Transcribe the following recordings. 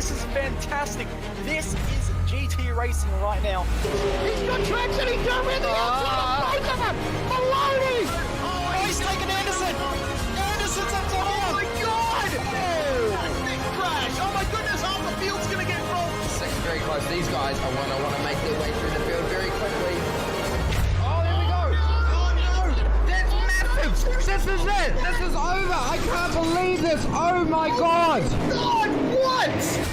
This is fantastic. This is GT racing right now. He's got traction, he's going around the outside of both of them. Maloney! Oh, he's taken Anderson. Anderson's up top. Oh my God! Big crash. Oh my goodness, half the field's going to get rolled. Second very close. These guys I want to make their way through the field very quickly. Oh, there we go! Oh no! That's massive! This is it! This is over! I can't believe this! Oh my God! God, what?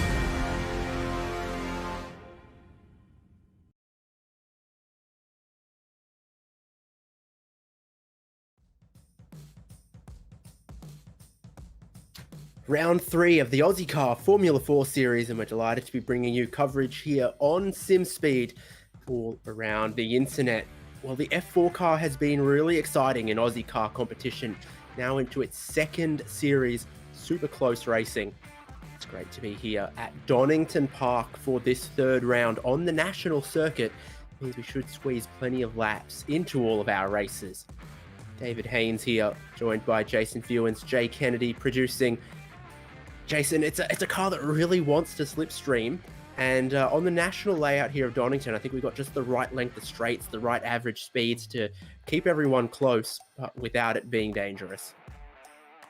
Round 3 of the Ozicar Formula 4 Series, and we're delighted to be bringing you coverage here on Simspeed all around the internet. Well, the F4 car has been really exciting in Aussie car competition, now into its second series, super close racing. It's great to be here at Donington Park for this third round on the national circuit. It means we should squeeze plenty of laps into all of our races. David Haynes here, joined by Jason Fewens, Jay Kennedy producing. Jason, it's a car that really wants to slipstream, and on the national layout here of Donington, I think we've got just the right length of straights, the right average speeds to keep everyone close, but without it being dangerous.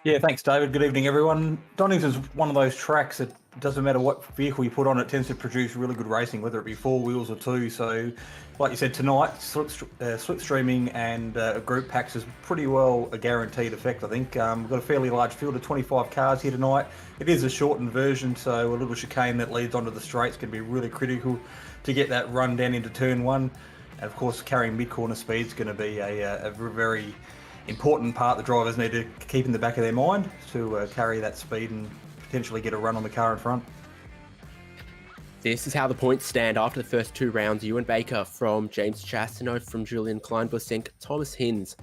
Yeah, thanks, David. Good evening, everyone. Donington's one of those tracks that doesn't matter what vehicle you put on, it tends to produce really good racing, whether it be four wheels or two. So, like you said, tonight, slipstreaming and group packs is pretty well a guaranteed effect, I think. We've got a fairly large field of 25 cars here tonight. It is a shortened version, so a little chicane that leads onto the straights can be really critical to get that run down into turn one. And of course, carrying mid-corner speed is going to be a very important part the drivers need to keep in the back of their mind to carry that speed and potentially get a run on the car in front. This is how the points stand after the first two rounds. Ewan Baker from James Chastano, from Julian Kleinbusink, Thomas Hinz,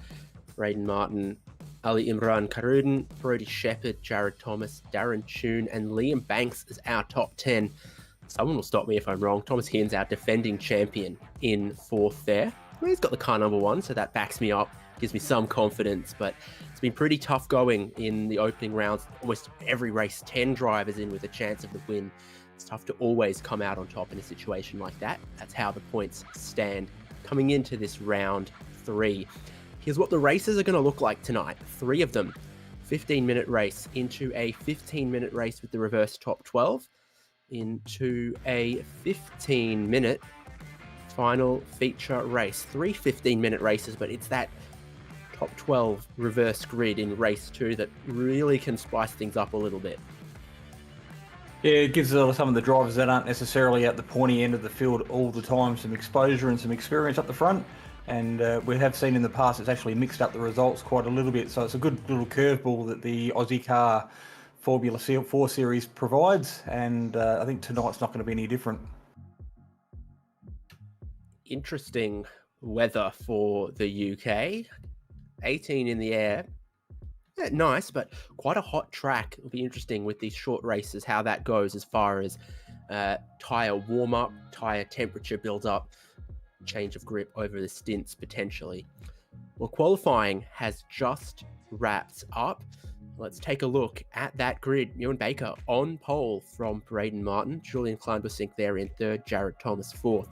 Braden Martin, Ali Imran Karuden, Brody Shepherd, Jared Thomas, Darren Tune, and Liam Banks is our top 10. Someone will stop me if I'm wrong. Thomas Hinz, our defending champion, in fourth there. Well, he's got the car number one, so that backs me up, gives me some confidence, but it's been pretty tough going in the opening rounds. Almost every race, 10 drivers in with a chance of the win. It's tough to always come out on top in a situation like that. That's how the points stand coming into this round 3. Here's what the races are going to look like tonight. 3 of them. 15-minute race into a 15-minute race with the reverse top 12, into a 15-minute final feature race. 3 15-minute races, but it's that top 12 reverse grid in race 2 that really can spice things up a little bit. Yeah, it gives some of the drivers that aren't necessarily at the pointy end of the field all the time some exposure and some experience up the front. And we have seen in the past it's actually mixed up the results quite a little bit. So it's a good little curveball that the Aussie Car Formula 4 Series provides. And I think tonight's not going to be any different. Interesting weather for the UK. 18 in the air. Yeah, nice, but quite a hot track. It'll be interesting with these short races, how that goes as far as tyre warm-up, tyre temperature build-up, change of grip over the stints potentially. Well, qualifying has just wrapped up. Let's take a look at that grid. Ewan Baker on pole from Braden Martin, Julian Kleinbusink there in third, Jared Thomas fourth,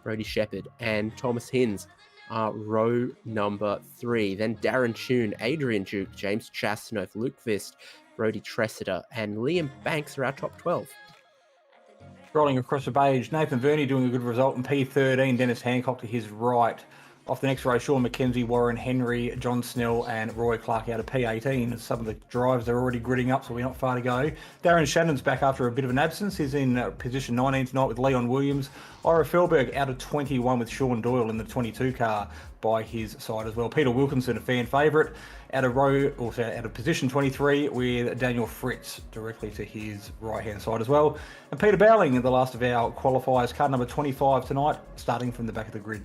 Brody Shepherd and Thomas Hinz are row number 3. Then Darren Tune, Adrian Duke, James Chastanoff, Luke Vist, Brody Tressida, and Liam Banks are our top 12. Rolling across the beige, Nathan Verney doing a good result in P13, Dennis Hancock to his right. Off the next row, Sean McKenzie, Warren Henry, John Snell and Roy Clark out of P18. Some of the drives are already gridding up, so we're not far to go. Darren Shannon's back after a bit of an absence. He's in position 19 tonight with Leon Williams. Ira Felberg out of 21 with Sean Doyle in the 22 car by his side as well. Peter Wilkinson, a fan favourite, out of position 23 with Daniel Fritz directly to his right-hand side as well. And Peter Bowling, the last of our qualifiers, car number 25 tonight, starting from the back of the grid.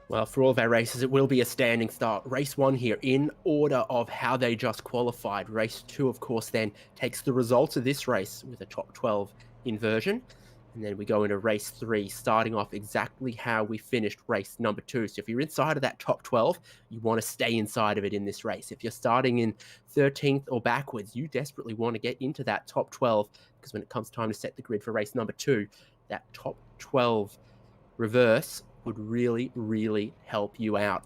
Well, for all of our races, it will be a standing start. Race 1 here in order of how they just qualified. Race 2, of course, then takes the results of this race with a top 12 inversion. And then we go into race 3, starting off exactly how we finished race number 2. So if you're inside of that top 12, you want to stay inside of it in this race. If you're starting in 13th or backwards, you desperately want to get into that top 12, because when it comes time to set the grid for race number 2, that top 12 reverse would really, really help you out.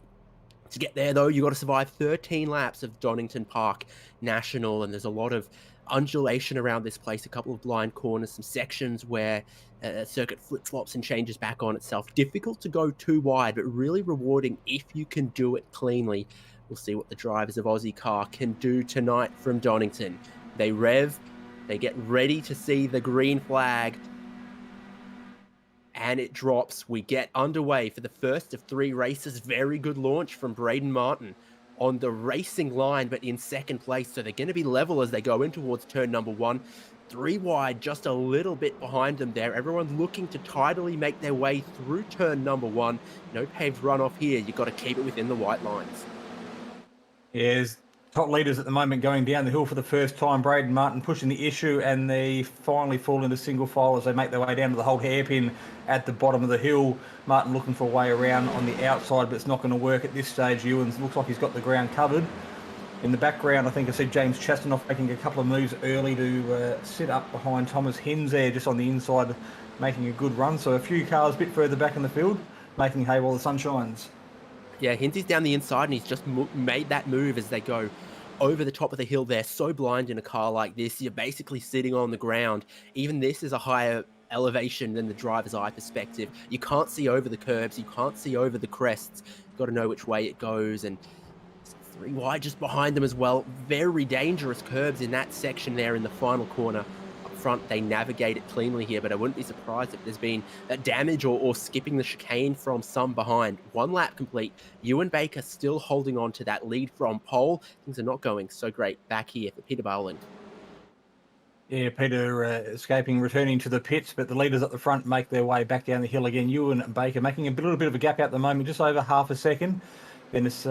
To get there, though, you got to survive 13 laps of Donington Park National, and there's a lot of undulation around this place, a couple of blind corners, some sections where circuit flip-flops and changes back on itself. Difficult to go too wide, but really rewarding if you can do it cleanly. We'll see what the drivers of Ozicar can do tonight from Donington. They rev, they get ready to see the green flag, and it drops. We get underway for the first of 3 races. Very good launch from Braden Martin on the racing line, but in second place. So they're going to be level as they go in towards turn number 1. 3 wide, just a little bit behind them there. Everyone looking to tidily make their way through turn number 1. No paved runoff here. You've got to keep it within the white lines. Yes, top leaders at the moment going down the hill for the first time. Braden Martin pushing the issue, and they finally fall into single file as they make their way down to the whole hairpin at the bottom of the hill. Martin looking for a way around on the outside, but it's not going to work at this stage. Ewans looks like he's got the ground covered. In the background, I think I see James Chastanoff making a couple of moves early to sit up behind Thomas Hinds there, just on the inside, making a good run. So a few cars a bit further back in the field, making hay while the sun shines. Yeah, Hinds is down the inside, and he's just made that move as they go over the top of the hill. They're so blind in a car like this. You're basically sitting on the ground. Even this is a higher elevation than the driver's eye perspective. You can't see over the curbs. You can't see over the crests. You've got to know which way it goes. And 3 wide just behind them as well. Very dangerous curbs in that section there in the final corner. Up front, they navigate it cleanly here, but I wouldn't be surprised if there's been damage or skipping the chicane from some behind. 1 lap complete. Ewan Baker still holding on to that lead from pole. Things are not going so great back here for Peter Bowling. Yeah, Peter escaping, returning to the pits, but the leaders at the front make their way back down the hill again. Ewan and Baker making a little bit of a gap at the moment, just over half a second. Then it's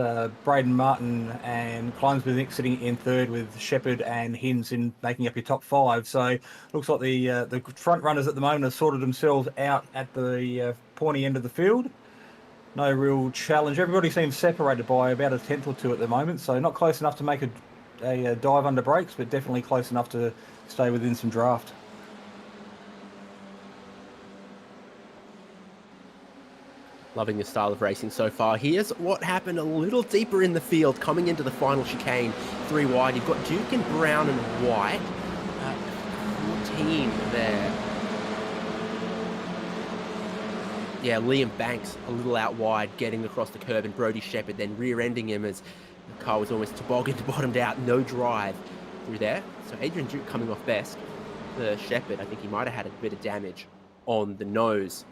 Braden Martin and Kleinsberg sitting in third, with Shepherd and Hinds in making up your top 5. So looks like the front runners at the moment have sorted themselves out at the pointy end of the field. No real challenge. Everybody seems separated by about a tenth or 2 at the moment, so not close enough to make a dive under brakes, but definitely close enough to stay within some draft. Loving the style of racing so far. Here's what happened a little deeper in the field coming into the final chicane. 3 wide. You've got Duke and Brown and White. 14 there. Yeah, Liam Banks a little out wide, getting across the curb, and Brody Shepherd then rear-ending him as the car was almost tobogganed, bottomed out, no drive through there. So Adrian Duke coming off best. The Shepherd, I think he might have had a bit of damage on the nose.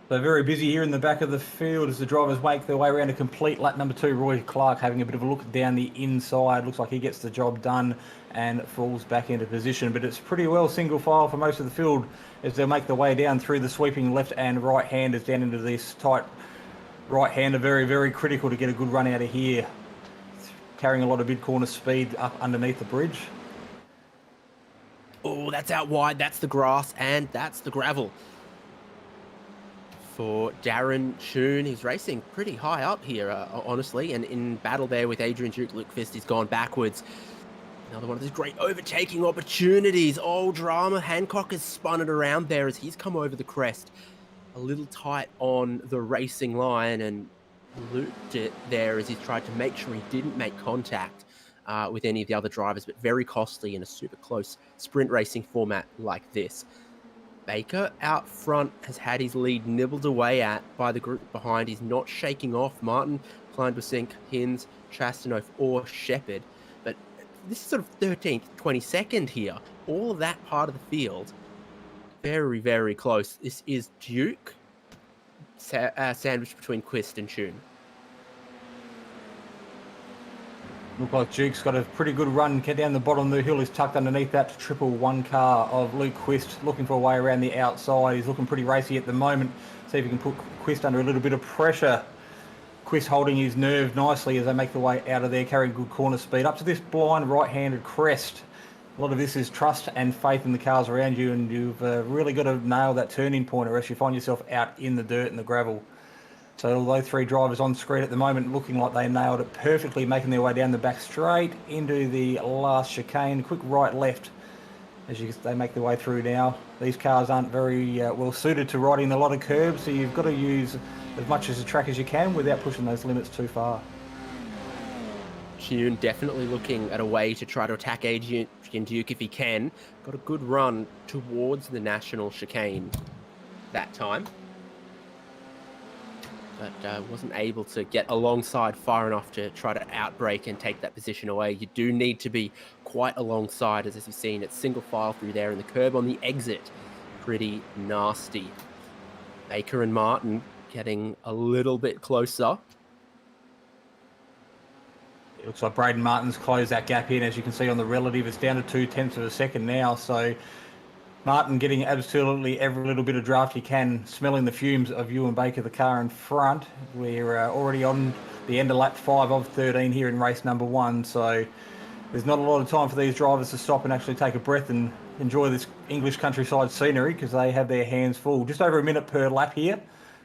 So very busy here in the back of the field as the drivers make their way around to complete lap number 2. Roy Clark having a bit of a look down the inside. Looks like he gets the job done and falls back into position. But it's pretty well single file for most of the field as they make their way down through the sweeping left and right handers down into this tight right hander. Very, very critical to get a good run out of here. Carrying a lot of mid-corner speed up underneath the bridge. Oh, that's out wide. That's the grass and that's the gravel. For Darren Schoon, he's racing pretty high up here, honestly, and in battle there with Adrian Duke. Luke Fist, he's gone backwards. Another one of these great overtaking opportunities. Oh, drama. Hancock has spun it around there as he's come over the crest. A little tight on the racing line and looped it there as he's tried to make sure he didn't make contact with any of the other drivers, but very costly in a super close sprint racing format like this. Baker out front has had his lead nibbled away at by the group behind. He's not shaking off Martin, Kleinbusink, Hinds, Chastanoff or Shepherd. But this is sort of 13th, 22nd here. All of that part of the field, very, very close. This is Duke, sandwiched between Quist and Schoon. Look like Duke's got a pretty good run. Get down the bottom of the hill. He's tucked underneath that triple 1 car of Luke Quist, looking for a way around the outside. He's looking pretty racy at the moment. See if he can put Quist under a little bit of pressure. Quist holding his nerve nicely as they make the way out of there, carrying good corner speed. Up to this blind right-handed crest. A lot of this is trust and faith in the cars around you, and you've really got to nail that turning point or else you find yourself out in the dirt and the gravel. So although 3 drivers on screen at the moment looking like they nailed it perfectly, making their way down the back straight into the last chicane, quick right left as they make their way through now. These cars aren't very well suited to riding a lot of curbs, so you've got to use as much as the track as you can without pushing those limits too far. Tune definitely looking at a way to try to attack Adrian Duke if he can. Got a good run towards the national chicane that time, but wasn't able to get alongside far enough to try to outbrake and take that position away. You do need to be quite alongside, as you've seen, it's single file through there, and the curb on the exit, pretty nasty. Baker and Martin getting a little bit closer. It looks like Braden Martin's closed that gap in. As you can see on the relative, it's down to 0.2 of a second now. So Martin getting absolutely every little bit of draft he can, smelling the fumes of Ewan Baker, the car in front. We're already on the end of lap 5 of 13 here in race number 1. So there's not a lot of time for these drivers to stop and actually take a breath and enjoy this English countryside scenery, because they have their hands full. Just over a minute per lap here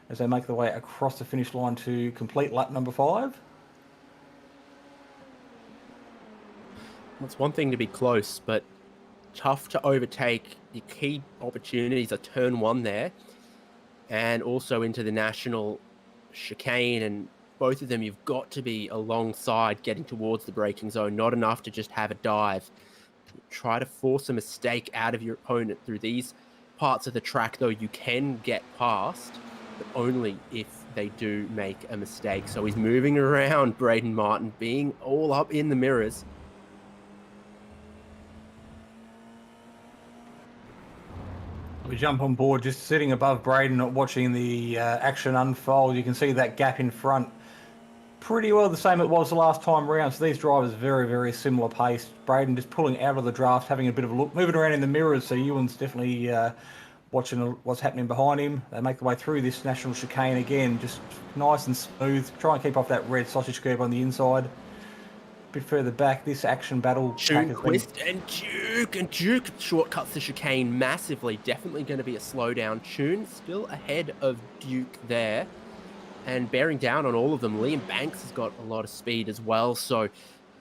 as they make their way across the finish line to complete lap number 5. It's one thing to be close, but tough to overtake. The key opportunities are turn 1 there, and also into the national chicane, and both of them you've got to be alongside getting towards the braking zone, not enough to just have a dive. Try to force a mistake out of your opponent through these parts of the track, though you can get past, but only if they do make a mistake. So he's moving around, Braden Martin, being all up in the mirrors. We jump on board, just sitting above Braden, watching the action unfold. You can see that gap in front. Pretty well the same it was the last time around. So these drivers very, very similar pace. Braden just pulling out of the draft, having a bit of a look, moving around in the mirrors. So Ewan's definitely watching what's happening behind him. They make their way through this national chicane again, just nice and smooth. Try and keep off that red sausage curb on the inside. Bit further back, this action battle. Twist and Duke shortcuts the chicane massively. Definitely going to be a slowdown. Tune still ahead of Duke there, and bearing down on all of them. Liam Banks has got a lot of speed as well. So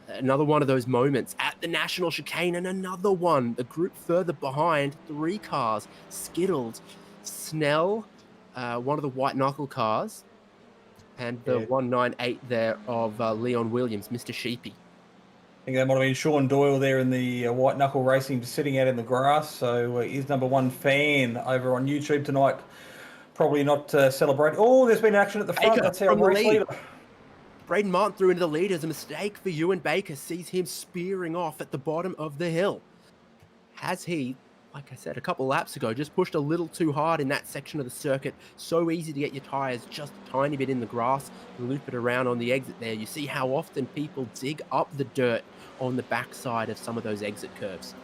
another one of those moments at the national chicane, and another one. The group further behind, 3 cars skittled. Snell, one of the white knuckle cars, and the 198 there of Leon Williams, Mr. Sheepy. I think that might have been Sean Doyle there in the white knuckle racing, just sitting out in the grass. So his #1 fan over on YouTube tonight, probably not celebrating. Oh, there's been action at the front. Baker That's our from the race lead. leader. Braden Martin through into the lead as a mistake for Ewan Baker. Sees him spearing off at the bottom of the hill. Has he, like I said a couple laps ago, just pushed a little too hard in that section of the circuit? So easy to get your tyres just a tiny bit in the grass and loop it around on the exit there. You see how often people dig up the dirt on the backside of some of those exit curves.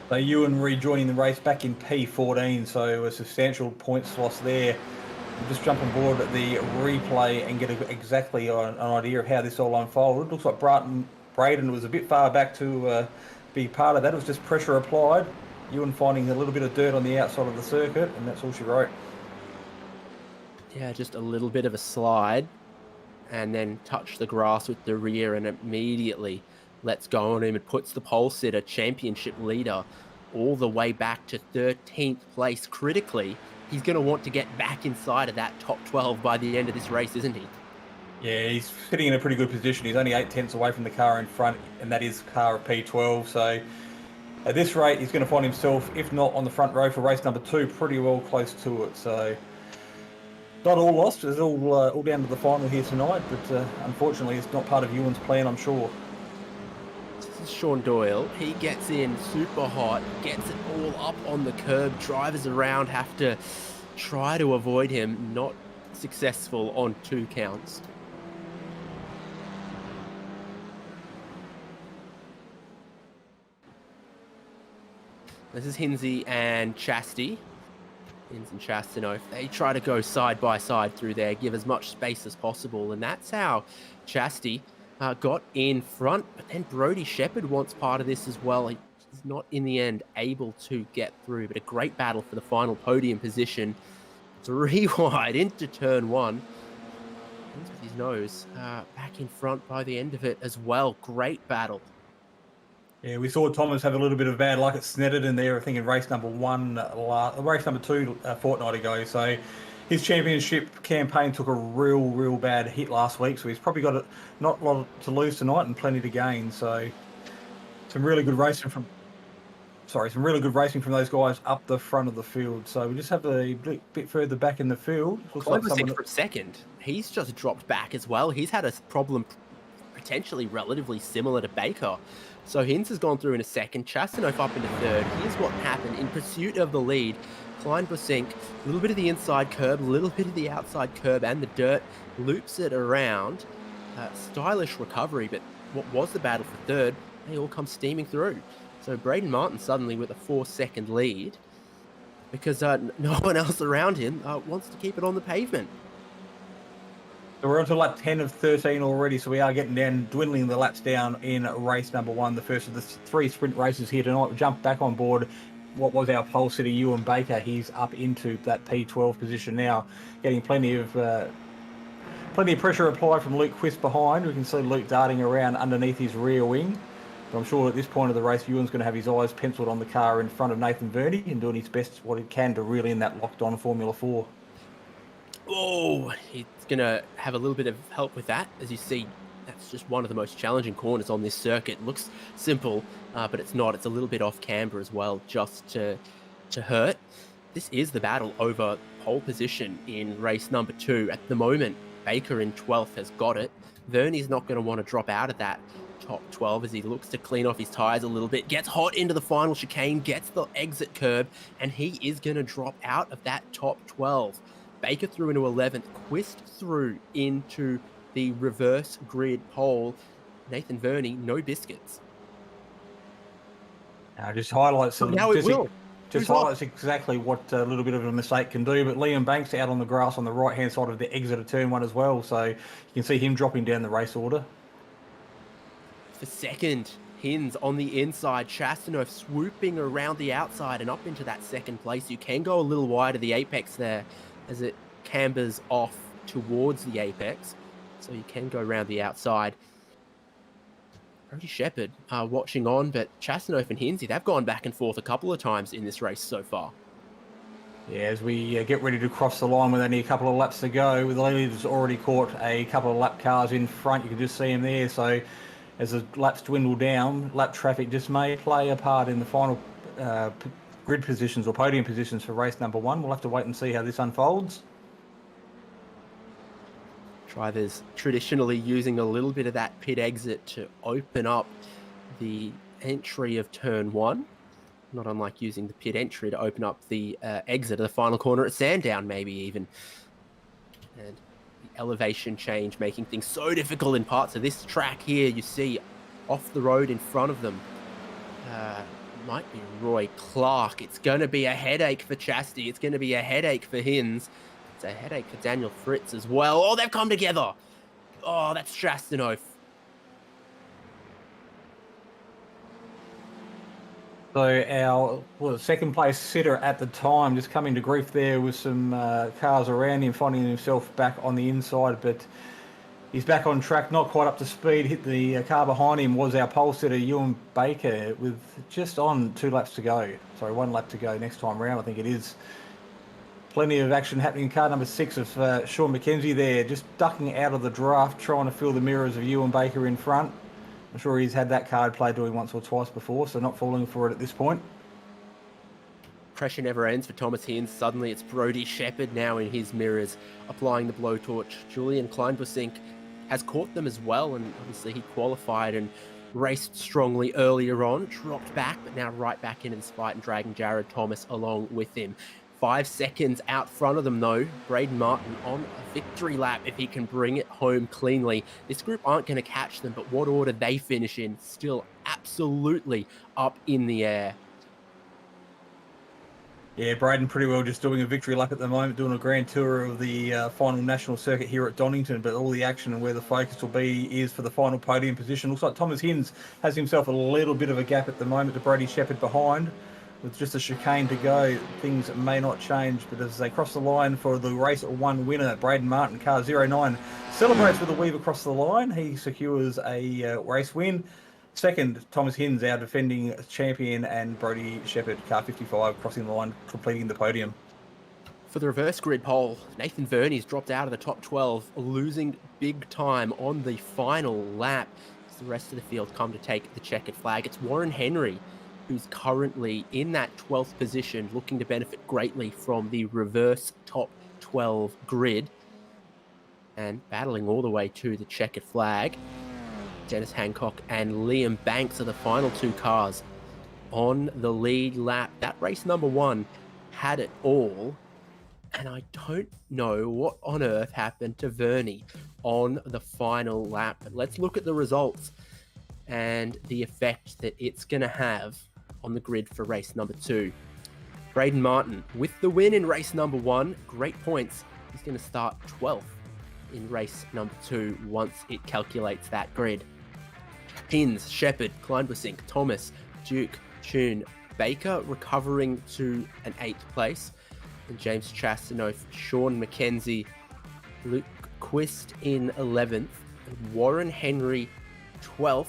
So Ewan rejoining the race back in P14, so a substantial points loss there. We'll just jump on board at the replay and get exactly an idea of how this all unfolded. Looks like Braden was a bit far back to be part of that. It was just pressure applied. Ewan finding a little bit of dirt on the outside of the circuit, and that's all she wrote. Yeah, just a little bit of a slide, and then touch the grass with the rear, and immediately lets go on him and puts the pole sitter, championship leader, all the way back to 13th place. Critically, he's going to want to get back inside of that top 12 by the end of this race, isn't he? Yeah, he's sitting in a pretty good position. He's only 8 tenths away from the car in front, and that is car of P12. So at this rate, he's going to find himself, if not on the front row for race number 2, pretty well close to it. So not all lost. It's all down to the final here tonight, but unfortunately, it's not part of Ewan's plan, I'm sure. This is Sean Doyle. He gets in super hot, gets it all up on the curb. Drivers around have to try to avoid him. Not successful on 2 counts. This is Hinsey and Chastity. Hins and Chastanoff. They try to go side by side through there, give as much space as possible, and that's how Chastity got in front, but then Brody Shepherd wants part of this as well. He's not in the end able to get through, but a great battle for the final podium position. 3 wide into turn 1. Ends with his nose back in front by the end of it as well. Great battle. Yeah, we saw Thomas have a little bit of bad luck at Snetterton there, I think in race number 2 a fortnight ago. So his championship campaign took a real bad hit last week. So he's probably got not a lot to lose tonight and plenty to gain. So some really good racing from those guys up the front of the field. So we just have a bit further back in the field. Looks like someone from second. He's just dropped back as well. He's had a problem potentially relatively similar to Baker. So Hinz has gone through in a second, Chastanov up into third. Here's what happened. In pursuit of the lead, Kleinbusink, a little bit of the inside curb, a little bit of the outside curb, and the dirt, loops it around. Stylish recovery, but what was the battle for third, they all come steaming through. So Braden Martin suddenly with a 4-second lead because no one else around him wants to keep it on the pavement. So we're on to lap 10 of 13 already, so we are getting down, dwindling the laps down in race number 1, the first of the 3 sprint races here tonight. We jumped back on board what was our pole sitter, Ewan Baker. He's up into that P12 position now, getting plenty of pressure applied from Luke Quist behind. We can see Luke darting around underneath his rear wing. But I'm sure at this point of the race, Ewan's going to have his eyes penciled on the car in front of Nathan Verney and doing his best what he can to reel in that locked-on Formula 4. Oh, he's going to have a little bit of help with that. As you see, that's just one of the most challenging corners on this circuit. Looks simple, but it's not. It's a little bit off camber as well, just to hurt. This is the battle over pole position in race number 2. At the moment, Baker in 12th has got it. Verney's not going to want to drop out of that top 12 as he looks to clean off his tyres a little bit, gets hot into the final chicane, gets the exit curb, and he is going to drop out of that top 12. Baker through into 11th, Quist through into the reverse grid pole. Nathan Verney, no biscuits. Now just highlights highlights exactly what a little bit of a mistake can do. But Liam Banks out on the grass on the right-hand side of the exit of turn 1 as well. So you can see him dropping down the race order. For second, Hinz on the inside, Chastanov swooping around the outside and up into that second place. You can go a little wide of the apex there as it cambers off towards the apex. So you can go around the outside. Brody Shepherd watching on, but Chastanov and Hinzy, they've gone back and forth a couple of times in this race so far. Yeah, as we get ready to cross the line with only a couple of laps to go, the leader's already caught a couple of lap cars in front. You can just see him there. So as the laps dwindle down, lap traffic just may play a part in the final grid positions or podium positions for race number 1. We'll have to wait and see how this unfolds. Drivers traditionally using a little bit of that pit exit to open up the entry of turn 1. Not unlike using the pit entry to open up the exit of the final corner at Sandown, maybe even. And the elevation change making things so difficult in parts of this track here. You see off the road in front of them. Might be Roy Clark. It's going to be a headache for Chasty. It's going to be a headache for Hinz. It's a headache for Daniel Fritz as well. Oh, they've come together. Oh, that's Chastanov. So our second place sitter at the time just coming to grief there with some cars around him, finding himself back on the inside, but he's back on track, not quite up to speed. Hit the car behind him was our pole sitter, Ewan Baker, with just on 2 laps to go. Sorry, 1 lap to go next time round, I think it is. Plenty of action happening in car number 6 of Sean McKenzie there, just ducking out of the draft, trying to fill the mirrors of Ewan Baker in front. I'm sure he's had that card played to him once or twice before, so not falling for it at this point. Pressure never ends for Thomas Hinz. Suddenly it's Brody Shepherd now in his mirrors, applying the blowtorch. Julian Kleinbusink has caught them as well, and obviously he qualified and raced strongly earlier on, dropped back, but now right back in this fight and dragging Jared Thomas along with him. 5 seconds out front of them, though. Braden Martin on a victory lap if he can bring it home cleanly. This group aren't going to catch them, but what order they finish in, still absolutely up in the air. Yeah, Braden pretty well just doing a victory lap at the moment, doing a grand tour of the final national circuit here at Donington, but all the action and where the focus will be is for the final podium position. Looks like Thomas Hinds has himself a little bit of a gap at the moment to Brady Shepherd behind. With just a chicane to go, things may not change, but as they cross the line for the race 1 winner, Braden Martin, car 09, celebrates with a weave across the line. He secures a race win. Second, Thomas Hinds, our defending champion, and Brody Shepherd, car 55, crossing the line, completing the podium. For the reverse grid pole, Nathan Verney's dropped out of the top 12, losing big time on the final lap as the rest of the field come to take the checkered flag. It's Warren Henry who's currently in that 12th position, looking to benefit greatly from the reverse top 12 grid and battling all the way to the checkered flag. Dennis Hancock and Liam Banks are the final two cars on the lead lap. That race number 1 had it all, and I don't know what on earth happened to Verney on the final lap. But let's look at the results and the effect that it's going to have on the grid for race number 2. Braden Martin with the win in race number 1, great points. He's going to start 12th in race number 2 once it calculates that grid. Hinds, Shepherd, Kleinbussink, Thomas, Duke, Tune, Baker recovering to an 8th place, and James Chastanoff, Sean McKenzie, Luke Quist in 11th, and Warren Henry 12th.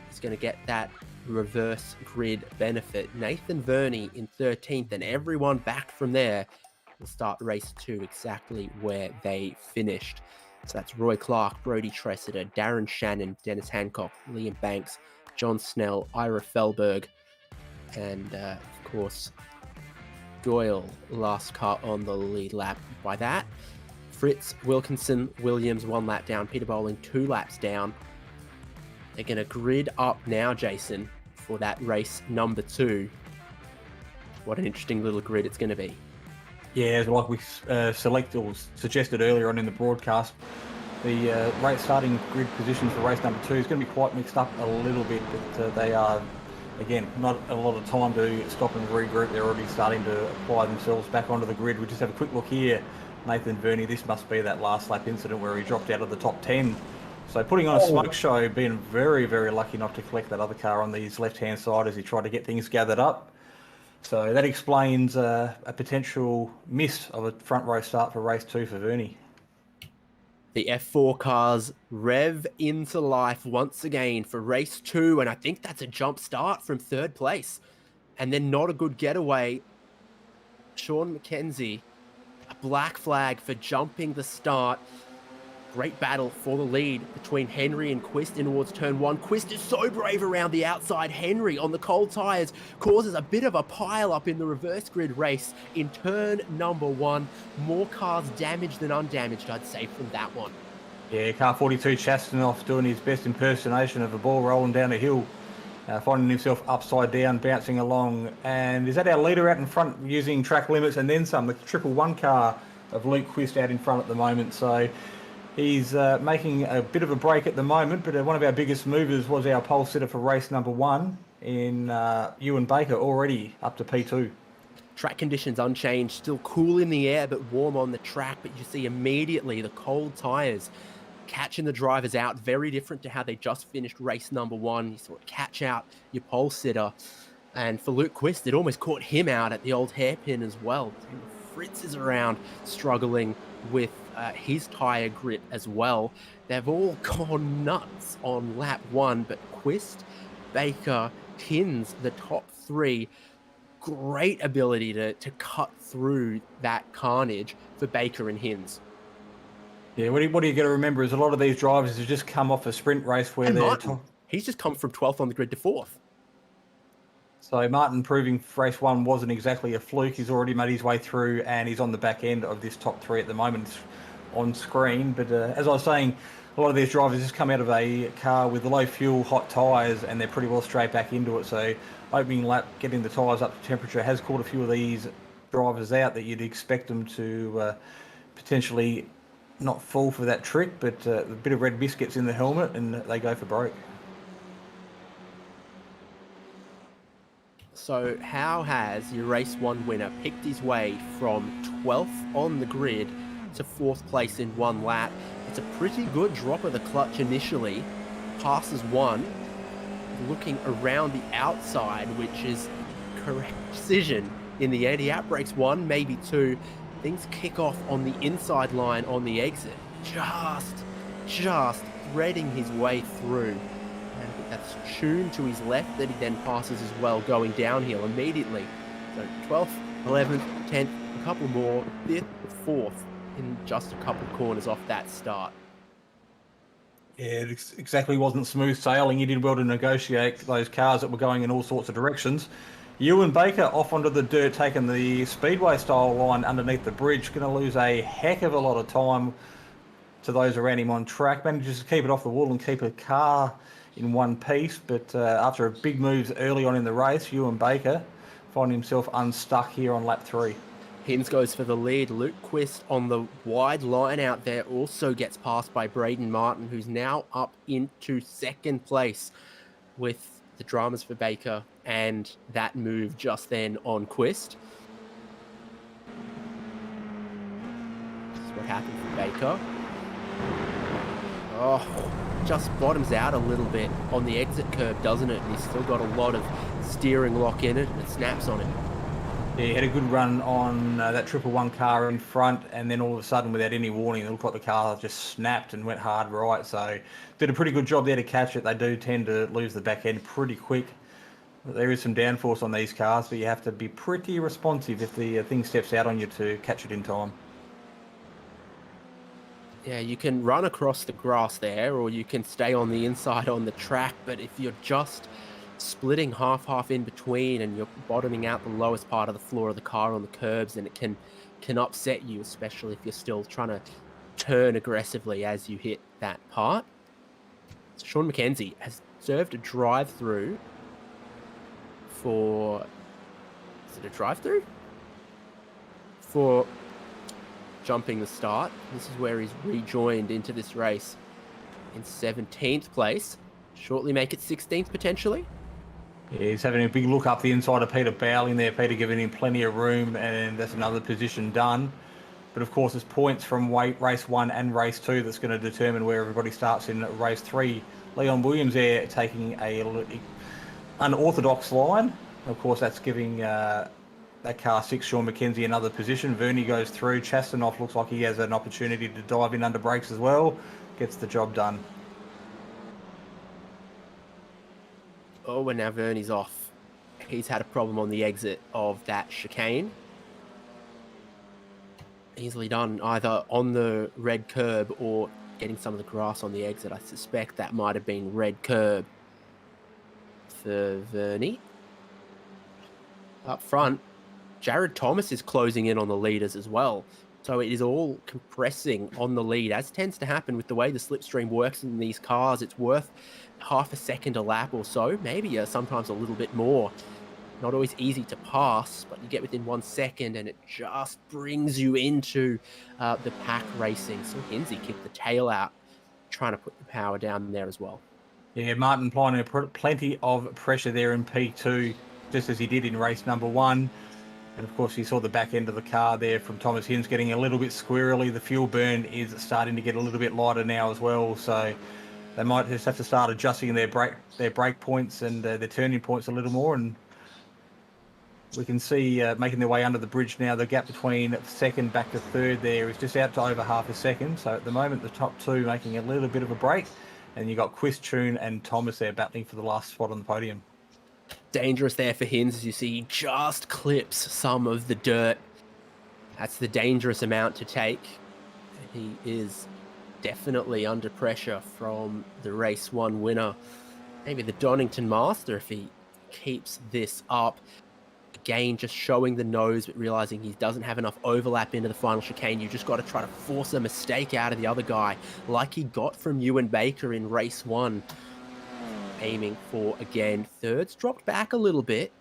He's going to get that reverse grid benefit. Nathan Verney in 13th, and everyone back from there will start race 2 exactly where they finished. So that's Roy Clark, Brodie Tressiter, Darren Shannon, Dennis Hancock, Liam Banks, John Snell, Ira Felberg, and of course Doyle, last car on the lead lap. By that, Fritz, Wilkinson, Williams 1 lap down, Peter Bowling 2 laps down. They're going to grid up now, Jason, for that race number 2. What an interesting little grid it's going to be. Yeah, like we selected or suggested earlier on in the broadcast, the race starting grid positions for race number 2 is going to be quite mixed up a little bit, but they are, again, not a lot of time to stop and regroup. They're already starting to apply themselves back onto the grid. We just have a quick look here. Nathan Verney, this must be that last lap incident where he dropped out of the top 10. So putting on a smoke show, being very, very lucky not to collect that other car on his left-hand side as he tried to get things gathered up. So that explains a potential miss of a front row start for race 2 for Verney. The F4 cars rev into life once again for race 2, and I think that's a jump start from 3rd place. And then not a good getaway. Sean McKenzie, a black flag for jumping the start. Great battle for the lead between Henry and Quist in towards turn 1. Quist is so brave around the outside. Henry on the cold tyres causes a bit of a pile up in the reverse grid race in turn number 1. More cars damaged than undamaged, I'd say, from that one. Yeah, car 42 Chastanoff doing his best impersonation of a ball rolling down a hill, finding himself upside down, bouncing along. And is that our leader out in front using track limits and then some? The 111 car of Luke Quist out in front at the moment. So he's making a bit of a break at the moment, but one of our biggest movers was our pole sitter for race number 1 in Ewan Baker, already up to P2. Track conditions unchanged, still cool in the air but warm on the track, but you see immediately the cold tyres catching the drivers out, very different to how they just finished race number 1. You sort of catch out your pole sitter, and for Luke Quist, it almost caught him out at the old hairpin as well. Fritz is around struggling with his tyre grip as well. They've all gone nuts on lap 1, but Quist, Baker, Hinds, the top 3, great ability to cut through that carnage for Baker and Hinds. Yeah, what are you going to remember is a lot of these drivers have just come off a sprint race where they're... He's just come from 12th on the grid to 4th. So Martin proving race 1 wasn't exactly a fluke. He's already made his way through and he's on the back end of this top 3 at the moment on screen. But as I was saying, a lot of these drivers just come out of a car with low fuel, hot tyres, and they're pretty well straight back into it. So opening lap, getting the tyres up to temperature has caught a few of these drivers out that you'd expect them to potentially not fall for that trick, but a bit of red biscuits in the helmet and they go for broke. So how has your race 1 winner picked his way from 12th on the grid to 4th place in 1 lap? It's a pretty good drop of the clutch initially. Passes 1, looking around the outside, which is correct decision in the end. He outbrakes 1, maybe 2. Things kick off on the inside line on the exit. Just threading his way through. And I think that's Tune to his left that he then passes as well, going downhill immediately. So 12th, 11th, 10th, a couple more, 5th, 4th in just a couple of corners off that start. Yeah, it exactly wasn't smooth sailing. He did well to negotiate those cars that were going in all sorts of directions. Ewan Baker off onto the dirt, taking the speedway style line underneath the bridge. Going to lose a heck of a lot of time to those around him on track. Manages to keep it off the wall and keep a car in one piece. But after a big moves early on in the race, Ewan Baker find himself unstuck here on lap 3. Hins goes for the lead. Luke Quist on the wide line out there also gets passed by Braden Martin, who's now up into 2nd place with the dramas for Baker and that move just then on Quist. This is what happened for Baker. Oh, just bottoms out a little bit on the exit curve, doesn't it? And he's still got a lot of steering lock in it, and it snaps on him. Yeah, he had a good run on that 111 car in front, and then all of a sudden, without any warning, it looked like the car just snapped and went hard right. So did a pretty good job there to catch it. They do tend to lose the back end pretty quick. There is some downforce on these cars, but you have to be pretty responsive if the thing steps out on you to catch it in time. Yeah, you can run across the grass there, or you can stay on the inside on the track, but if you're just splitting half in between and you're bottoming out the lowest part of the floor of the car on the curbs, and it can upset you, especially if you're still trying to turn aggressively as you hit that part. So Sean McKenzie has served a drive-through for... Is it a drive-through? For jumping the start. This is where he's rejoined into this race in 17th place. Shortly make it 16th potentially. Yeah, he's having a big look up the inside of Peter Bowling there. Peter giving him plenty of room, and that's another position done. But of course, it's points from race 1 and race 2 that's going to determine where everybody starts in race 3. Leon Williams there taking a unorthodox line. Of course, that's giving that car 6, Sean McKenzie, another position. Vernie goes through. Chastanoff looks like he has an opportunity to dive in under brakes as well. Gets the job done. Oh, and now Vernie's off. He's had a problem on the exit of that chicane. Easily done, either on the red curb or getting some of the grass on the exit. I suspect that might have been red curb for Vernie. Up front, Jared Thomas is closing in on the leaders as well. So it is all compressing on the lead, as tends to happen with the way the slipstream works in these cars. It's worth half a second a lap or so, maybe sometimes a little bit more. Not always easy to pass, but you get within 1 second and it just brings you into the pack racing. So Hinsey kicked the tail out, trying to put the power down there as well. Yeah, Martin applying plenty of pressure there in P2, just as he did in race number 1. And of course, you saw the back end of the car there from Thomas Hinz getting a little bit squirrely. The fuel burn is starting to get a little bit lighter now as well. So they might just have to start adjusting their brake points and their turning points a little more. And we can see making their way under the bridge now. The gap between 2nd back to 3rd there is just out to over half a second. So at the moment, the top 2 making a little bit of a break. And you've got Quist, Tune and Thomas there battling for the last spot on the podium. Dangerous there for Hinz, as you see, he just clips some of the dirt. That's the dangerous amount to take. He is definitely under pressure from the race 1 winner. Maybe the Donington Master if he keeps this up. Again, just showing the nose, but realizing he doesn't have enough overlap into the final chicane. You just got to try to force a mistake out of the other guy, like he got from Ewan Baker in race 1. Aiming for, again, 3rds. Dropped back a little bit.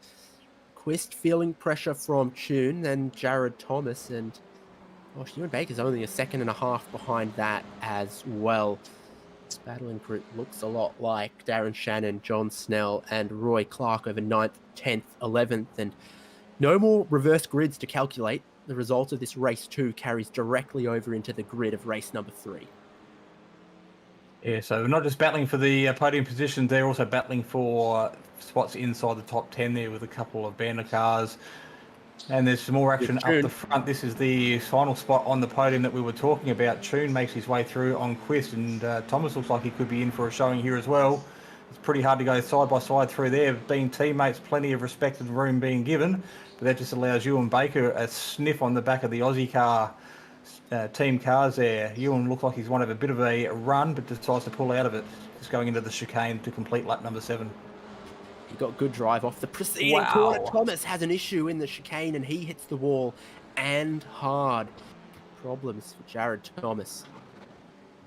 Quist feeling pressure from Tune, then Jared Thomas, and gosh, Ewan Baker's only a 1.5 seconds behind that as well. This battling group looks a lot like Darren Shannon, John Snell, and Roy Clark over 9th, 10th, 11th, and no more reverse grids to calculate. The result of this race 2 carries directly over into the grid of race number 3. Yeah, so we're not just battling for the podium positions, they're also battling for spots inside the top 10 there with a couple of banner cars. And there's some more action up the front. This is the final spot on the podium that we were talking about. Tune makes his way through on Quist, and Thomas looks like he could be in for a showing here as well. It's pretty hard to go side by side through there. Being teammates, plenty of respect and room being given, but that just allows Ewan Baker a sniff on the back of the Ozicar team cars there. Ewan looks like he's one of a bit of a run, but decides to pull out of it. Just going into the chicane to complete lap number 7. He got good drive off the preceding corner. Thomas has an issue in the chicane and he hits the wall, and hard. Problems for Jared Thomas.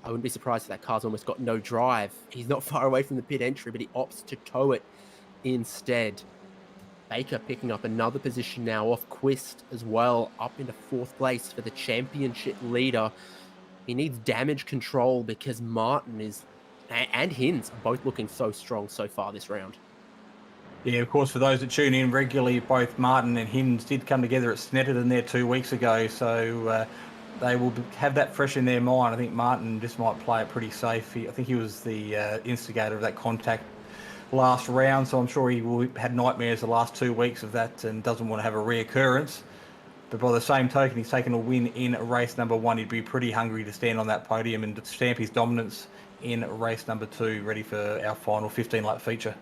I wouldn't be surprised if that car's almost got no drive. He's not far away from the pit entry, but he opts to tow it instead. Baker picking up another position now off Quist as well, up into 4th place for the championship leader. He needs damage control because Martin and Hinz are both looking so strong so far this round. Yeah, of course, for those that tune in regularly, both Martin and Hinz did come together at Snetterton there 2 weeks ago, so they will have that fresh in their mind. I think Martin just might play it pretty safe. I think he was the instigator of that contact last round, so I'm sure he will had nightmares the last 2 weeks of that and doesn't want to have a reoccurrence. But by the same token, he's taken a win in race number 1. He'd be pretty hungry to stand on that podium and stamp his dominance in race number 2, ready for our final 15-lap feature.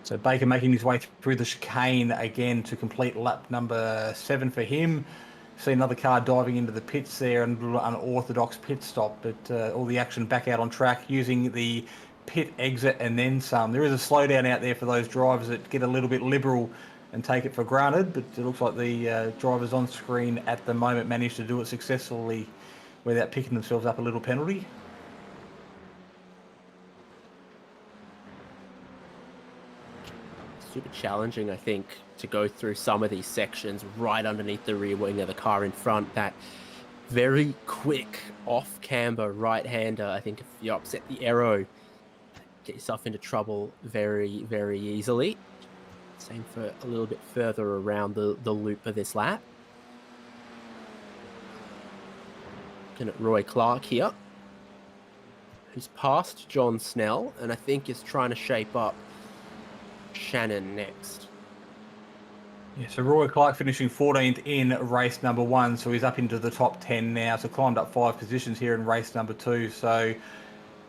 So Baker making his way through the chicane again to complete lap number 7 for him. See another car diving into the pits there, and an unorthodox pit stop, but all the action back out on track using the pit exit and then some. There is a slowdown out there for those drivers that get a little bit liberal and take it for granted, but it looks like the drivers on screen at the moment managed to do it successfully without picking themselves up a little penalty. Super challenging, I think, to go through some of these sections right underneath the rear wing of the car in front. That very quick off camber right-hander, I think if you upset the aero, get yourself into trouble very, very easily. Same for a little bit further around the loop of this lap. Looking at Roy Clark here, who's passed John Snell, and I think is trying to shape up Shannon next. Yeah, so Roy Clark finishing 14th in race number 1, so he's up into the top 10 now, so climbed up 5 positions here in race number 2, so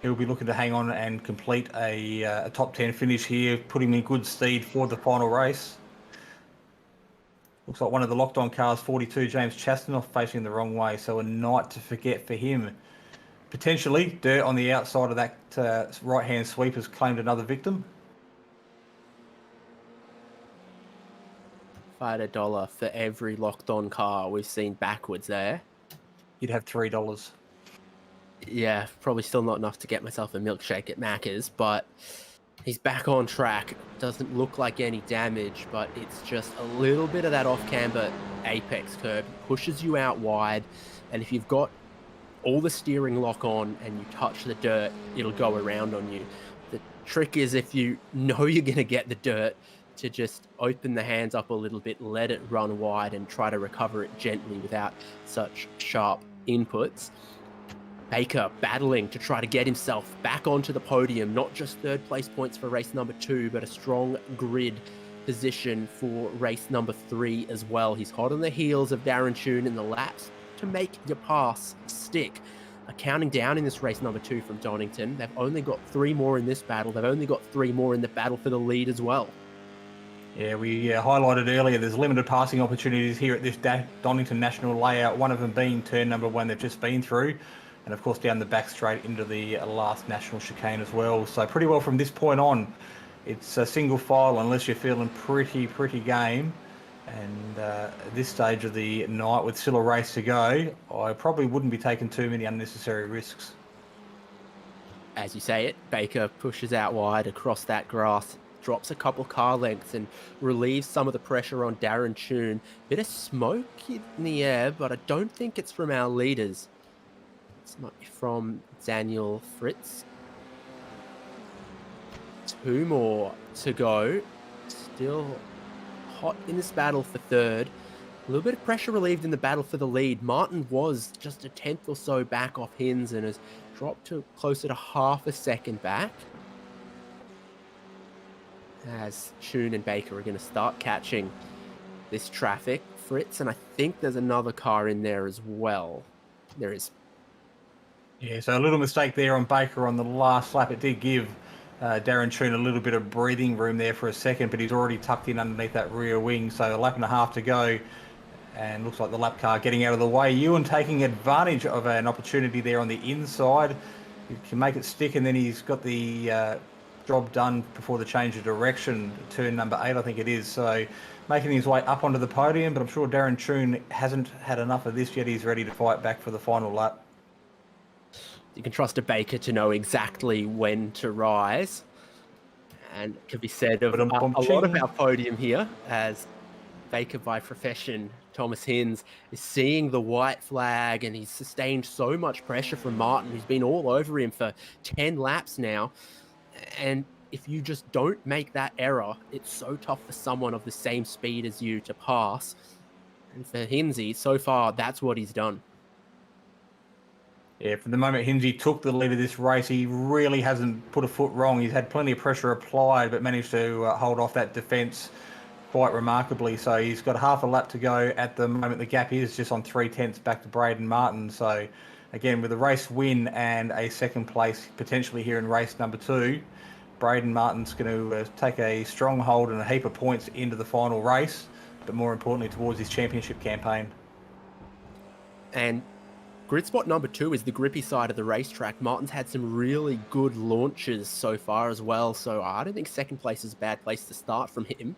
he'll be looking to hang on and complete a top 10 finish here, put him in good stead for the final race. Looks like one of the locked-on cars, 42, James Chastanoff, facing the wrong way, so a night to forget for him. Potentially, dirt on the outside of that right-hand sweep has claimed another victim. If I had $1 for every locked-on car we've seen backwards there, You'd have $3. yeah, probably still not enough to get myself a milkshake at Macca's, but he's back on track. Doesn't look like any damage, but it's just a little bit of that off-camber apex curb. Pushes you out wide, and if you've got all the steering lock on and you touch the dirt, it'll go around on you. The trick is, if you know you're going to get the dirt, to just open the hands up a little bit, let it run wide, and try to recover it gently without such sharp inputs. Baker battling to try to get himself back onto the podium, not just 3rd place points for race number 2, but a strong grid position for race number 3 as well. He's hot on the heels of Darren Tune in the laps to make your pass stick. Counting down in this race number 2 from Donington. They've only got 3 more in this battle. They've only got 3 more in the battle for the lead as well. Yeah, we highlighted earlier there's limited passing opportunities here at this Donington National layout, one of them being turn number 1 they've just been through, and of course down the back straight into the last national chicane as well. So pretty well from this point on, it's a single file unless you're feeling pretty game. And at this stage of the night, with still a race to go, I probably wouldn't be taking too many unnecessary risks. As you say it, Baker pushes out wide across that grass, drops a couple car lengths and relieves some of the pressure on Darren Toon. Bit of smoke in the air, but I don't think it's from our leaders. It might be from Daniel Fritz. 2 more to go. Still hot in this battle for third. A little bit of pressure relieved in the battle for the lead. Martin was just a tenth or so back off Hinz and has dropped to closer to half a second back. As Toon and Baker are going to start catching this traffic. Fritz, and I think there's another car in there as well. There is. Yeah, so a little mistake there on Baker on the last lap. It did give Darren Toon a little bit of breathing room there for a second, but he's already tucked in underneath that rear wing. So a lap and a half to go, and looks like the lap car getting out of the way. Ewan taking advantage of an opportunity there on the inside. He can make it stick, and then he's got the job done before the change of direction, turn number 8, I think it is. So making his way up onto the podium, but I'm sure Darren Toon hasn't had enough of this yet. He's ready to fight back for the final lap. You can trust a Baker to know exactly when to rise. And it can be said of a lot of our podium here, as Baker by profession, Thomas Hinz, is seeing the white flag, and he's sustained so much pressure from Martin, who's been all over him for 10 laps now. And if you just don't make that error, it's so tough for someone of the same speed as you to pass. And for Hinzy, so far, that's what he's done. Yeah, from the moment Hinzy took the lead of this race, he really hasn't put a foot wrong. He's had plenty of pressure applied, but managed to hold off that defence quite remarkably. So he's got half a lap to go at the moment. The gap is just on 3/10 back to Braden Martin. So again, with a race win and a second place potentially here in race number 2, Braden Martin's going to take a strong hold and a heap of points into the final race, but more importantly towards his championship campaign. And grid spot number 2 is the grippy side of the racetrack. Martin's had some really good launches so far as well, so I don't think second place is a bad place to start from him.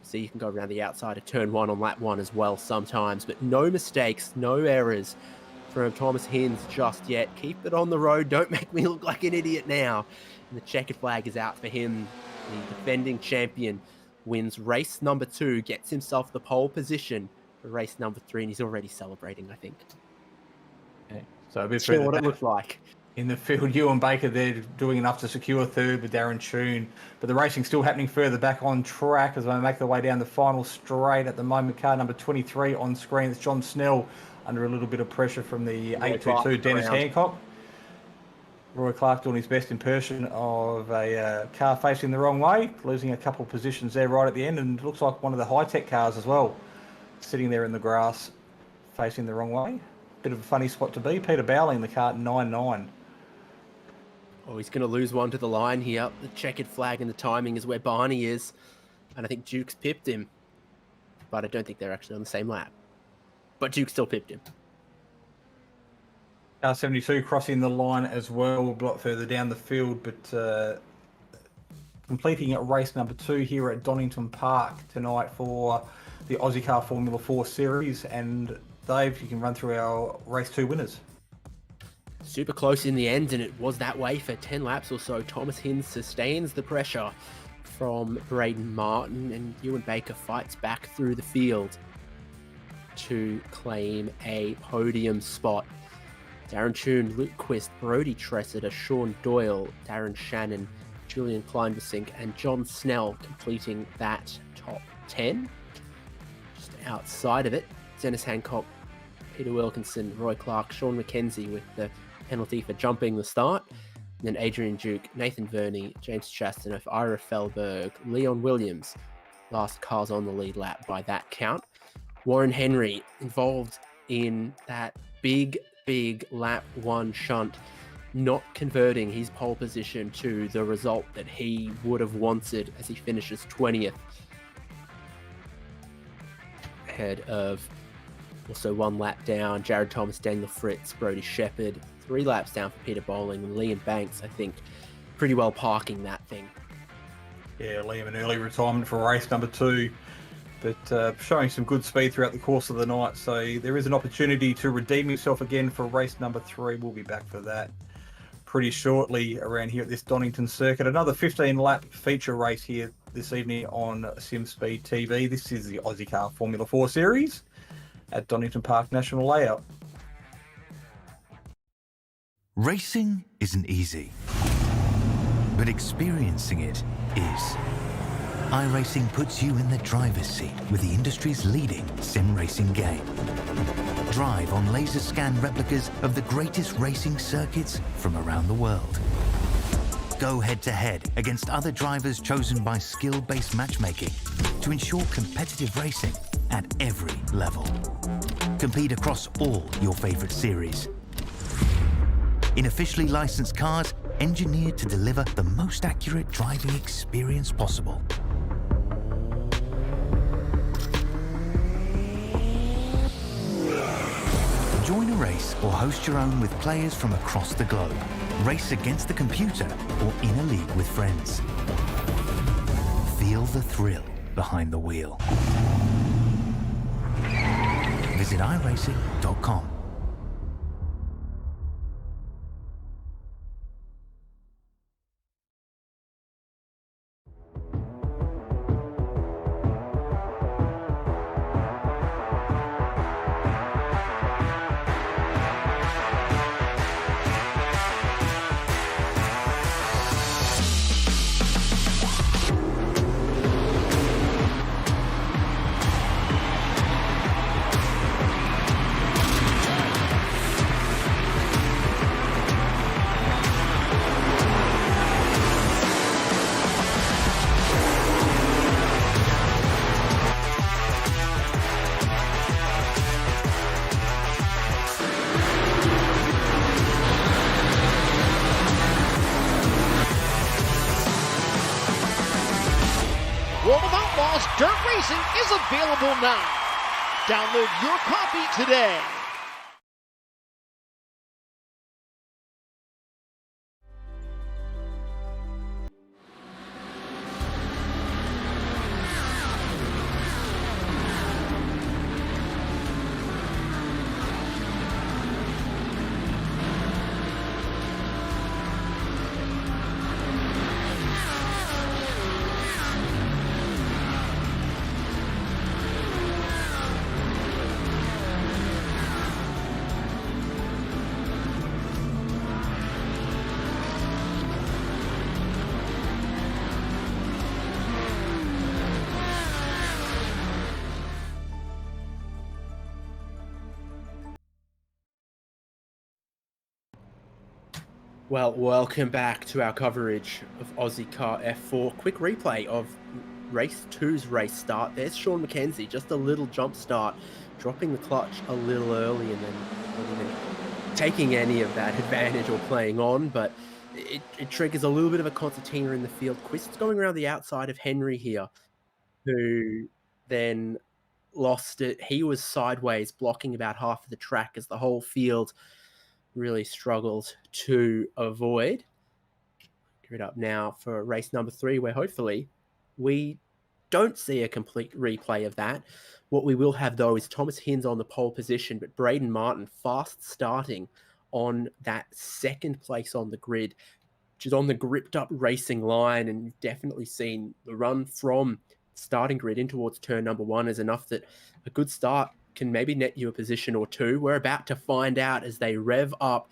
So you can go around the outside of turn 1 on lap 1 as well sometimes, but no mistakes, no errors from Thomas Hinz just yet. Keep it on the road, don't make me look like an idiot now. And the checkered flag is out for him. The defending champion wins race number 2, gets himself the pole position for race number 3, and he's already celebrating, I think. Yeah. So a bit sure further what it looks like. In the field, Ewan Baker, they're doing enough to secure third with Darren Toon. But the racing's still happening further back on track as they make their way down the final straight. At the moment, car number 23 on screen. It's John Snell under a little bit of pressure from the 822 Dennis Hancock. Roy Clark doing his best impression of a car facing the wrong way, losing a couple of positions there right at the end, and it looks like one of the high-tech cars as well, sitting there in the grass facing the wrong way. Bit of a funny spot to be. Peter Bowling in the car at 9.9. Oh, he's going to lose one to the line here. The checkered flag and the timing is where Barney is. And I think Duke's pipped him. But I don't think they're actually on the same lap. But Duke still pipped him. Car 72 crossing the line as well, a lot further down the field, but completing at race number 2 here at Donington Park tonight for the Ozicar Formula 4 Series. And Dave, you can run through our race 2 winners. Super close in the end, and it was that way for 10 laps or so. Thomas Hinz sustains the pressure from Braden Martin, and Ewan Baker fights back through the field to claim a podium spot. Darren Toon, Luke Quist, Brodie Tressida, Sean Doyle, Darren Shannon, Julian Kleinbesink, and John Snell completing that top 10. Just outside of it, Dennis Hancock, Peter Wilkinson, Roy Clark, Sean McKenzie with the penalty for jumping the start. And then Adrian Duke, Nathan Verney, James Chastanoff, Ira Felberg, Leon Williams. Last cars on the lead lap by that count. Warren Henry involved in that big lap 1 shunt, not converting his pole position to the result that he would have wanted as he finishes 20th. Ahead of also 1 lap down, Jared Thomas, Daniel Fritz, Brodie Shepherd. 3 laps down for Peter Bowling, and Liam Banks, I think, pretty well parking that thing. Yeah, Liam, an early retirement for race number 2, but showing some good speed throughout the course of the night. So there is an opportunity to redeem himself again for race number 3. We'll be back for that pretty shortly around here at this Donington circuit. Another 15-lap feature race here this evening on Simspeed TV. This is the Ozicar Formula 4 Series at Donington Park National Layout. Racing isn't easy, but experiencing it is. iRacing puts you in the driver's seat with the industry's leading sim racing game. Drive on laser scan replicas of the greatest racing circuits from around the world. Go head-to-head against other drivers chosen by skill-based matchmaking to ensure competitive racing at every level. Compete across all your favorite series. In officially licensed cars, engineered to deliver the most accurate driving experience possible. Join a race or host your own with players from across the globe. Race against the computer or in a league with friends. Feel the thrill behind the wheel. Visit iRacing.com. World of Outlaws Dirt Racing is available now. Download your copy today. Well, welcome back to our coverage of Ozicar F4. Quick replay of Race 2's race start. There's Sean McKenzie, just a little jump start, dropping the clutch a little early and then not even taking any of that advantage or playing on, but it triggers a little bit of a concertina in the field. Quist's going around the outside of Henry here, who then lost it. He was sideways, blocking about half of the track as the whole field really struggled to avoid. Give it up now for race number 3, where hopefully we don't see a complete replay of that. What we will have, though, is Thomas Hinz on the pole position, but Braden Martin fast starting on that second place on the grid, which is on the gripped up racing line. And you've definitely seen the run from starting grid in towards turn number 1 is enough that a good start can maybe net you a position or two. We're about to find out as they rev up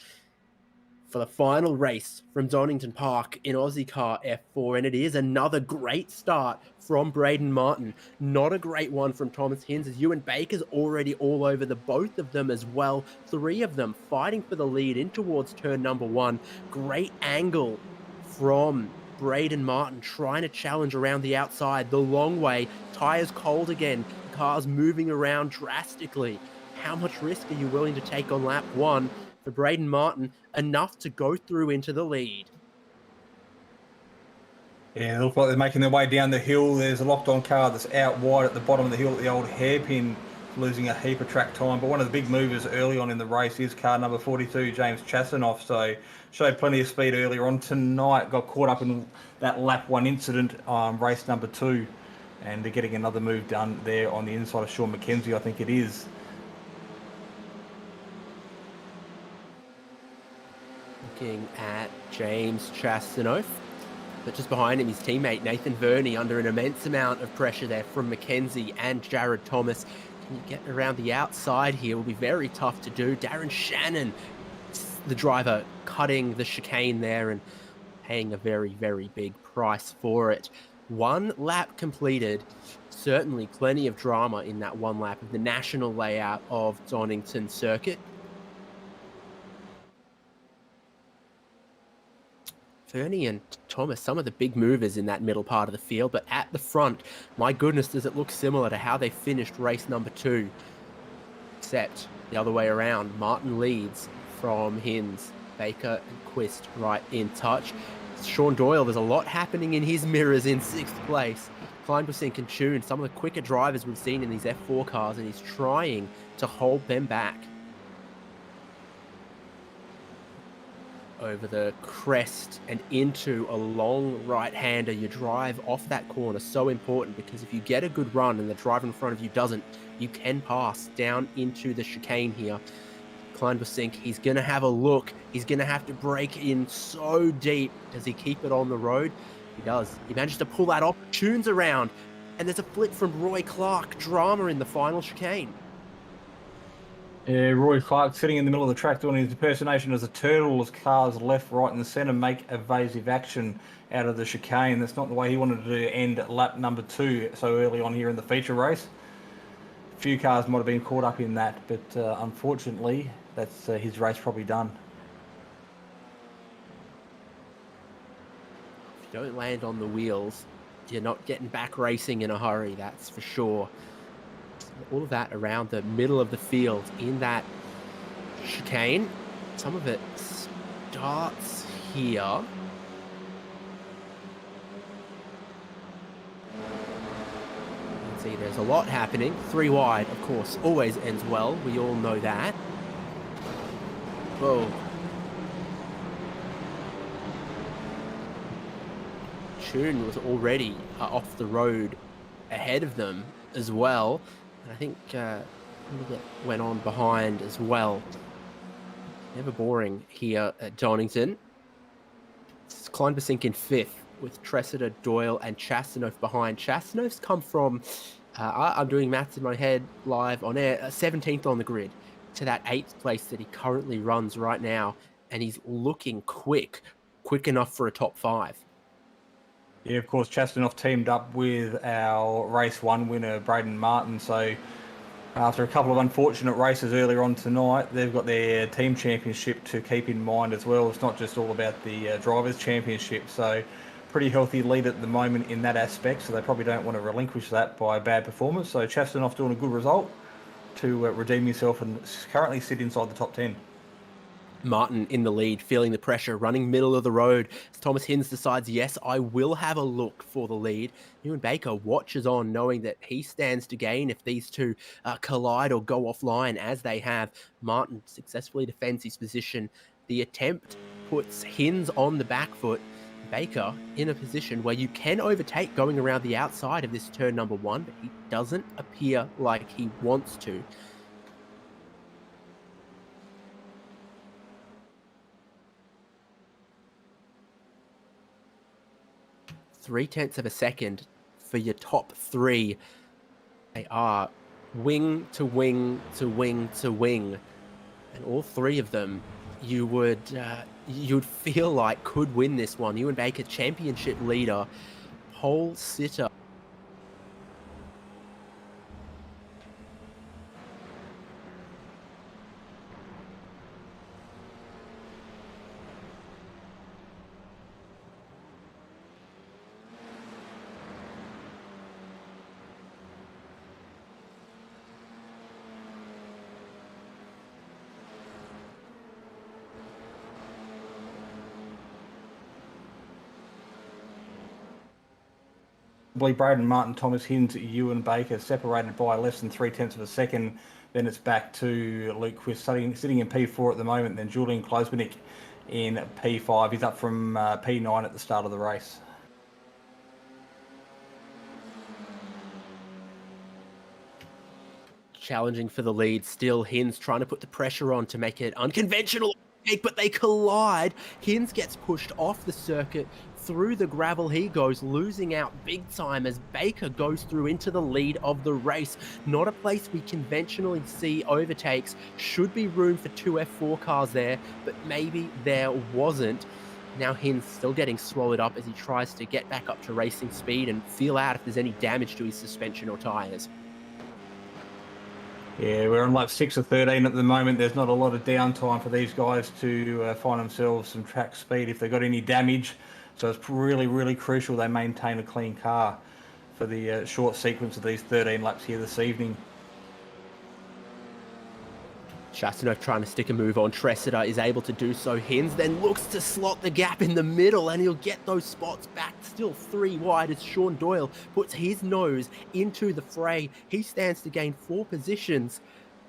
for the final race from Donington Park in Ozicar F4, and it is another great start from Braden Martin. Not a great one from Thomas Hinz, as Ewan Baker's already all over the both of them as well. 3 of them fighting for the lead in towards turn number 1. Great angle from Braden Martin trying to challenge around the outside the long way. Tires cold again. Cars moving around drastically. How much risk are you willing to take on lap 1 for Braden Martin? Enough to go through into the lead. Yeah, it looks like they're making their way down the hill. There's a locked-on car that's out wide at the bottom of the hill at the old hairpin, losing a heap of track time. But one of the big movers early on in the race is car number 42, James Chasanoff. So showed plenty of speed earlier on tonight. Got caught up in that lap 1 incident, race number 2. And they're getting another move done there on the inside of Sean McKenzie, I think it is. Looking at James Chastanoff. But just behind him, his teammate Nathan Verney under an immense amount of pressure there from Mackenzie and Jared Thomas. Can you get around the outside here? Will be very tough to do. Darren Shannon, the driver, cutting the chicane there and paying a very, very big price for it. One lap completed. Certainly plenty of drama in that one lap of the national layout of Donington Circuit. Verney and Thomas, some of the big movers in that middle part of the field, but at the front, my goodness, does it look similar to how they finished race number 2, except the other way around. Martin leads from Hinz, Baker and Quist right in touch. Sean Doyle, there's a lot happening in his mirrors in 6th place. Kleinbussink and Tune, some of the quicker drivers we've seen in these F4 cars, and he's trying to hold them back. Over the crest and into a long right-hander. Your drive off that corner, so important, because if you get a good run and the driver in front of you doesn't, you can pass down into the chicane here. Kleinbussink, he's going to have a look. He's going to have to break in so deep. Does he keep it on the road? He does. He manages to pull that off. Tunes around, and there's a flip from Roy Clark. Drama in the final chicane. Yeah, Roy Clark sitting in the middle of the track doing his impersonation as a turtle as cars left, right and centre make evasive action out of the chicane. That's not the way he wanted to end lap number 2 so early on here in the feature race. A few cars might have been caught up in that, but unfortunately that's his race probably done. If you don't land on the wheels, you're not getting back racing in a hurry, that's for sure. All of that around the middle of the field in that chicane. Some of it starts here. You can see there's a lot happening. 3 wide, of course, always ends well. We all know that. Whoa. Tune was already off the road ahead of them as well. And I think went on behind as well. Never boring here at Donington. It's Kleinbussink in 5th with Tressida, Doyle and Chastanov behind. Chastanov's come from, I'm doing maths in my head live on air, 17th on the grid to that 8th place that he currently runs right now. And he's looking quick enough for a top 5. Yeah, of course, Chastanov teamed up with our race 1 winner, Braden Martin. So after a couple of unfortunate races earlier on tonight, they've got their team championship to keep in mind as well. It's not just all about the drivers' championship. So pretty healthy lead at the moment in that aspect. So they probably don't want to relinquish that by a bad performance. So Chastanov doing a good result to redeem himself and currently sit inside the top 10. Martin in the lead, feeling the pressure, running middle of the road. As Thomas Hinz decides, yes, I will have a look for the lead. Ewan Baker watches on, knowing that he stands to gain if these two collide or go offline, as they have. Martin successfully defends his position. The attempt puts Hinz on the back foot. Baker in a position where you can overtake going around the outside of this turn number 1, but he doesn't appear like he wants to. .3 of a second for your top 3. They are wing to wing to wing to wing, and all 3 of them you would you'd feel like could win this one. Ewan Baker, championship leader, pole sitter. Braden Martin, Thomas Hinz, Ewan Baker separated by less than 0.3 of a second. Then it's back to Luke Quist sitting in P4 at the moment. Then Julian Klosbernik in P5. He's up from P9 at the start of the race. Challenging for the lead still. Hinz trying to put the pressure on to make it unconventional, but they collide. Hinz gets pushed off the circuit through the gravel he goes, losing out big time as Baker goes through into the lead of the race. Not a place we conventionally see overtakes. Should be room for two F4 cars there, but maybe there wasn't. Now Hinz still getting swallowed up as he tries to get back up to racing speed and feel out if there's any damage to his suspension or tyres. Yeah, we're on lap 6 of 13 at the moment. There's not a lot of downtime for these guys to find themselves some track speed if they've got any damage. So it's really, really crucial they maintain a clean car for the short sequence of these 13 laps here this evening. Chastinov trying to stick a move on. Tressida is able to do so. Hinz then looks to slot the gap in the middle and he'll get those spots back. Still 3 wide as Sean Doyle puts his nose into the fray. He stands to gain 4 positions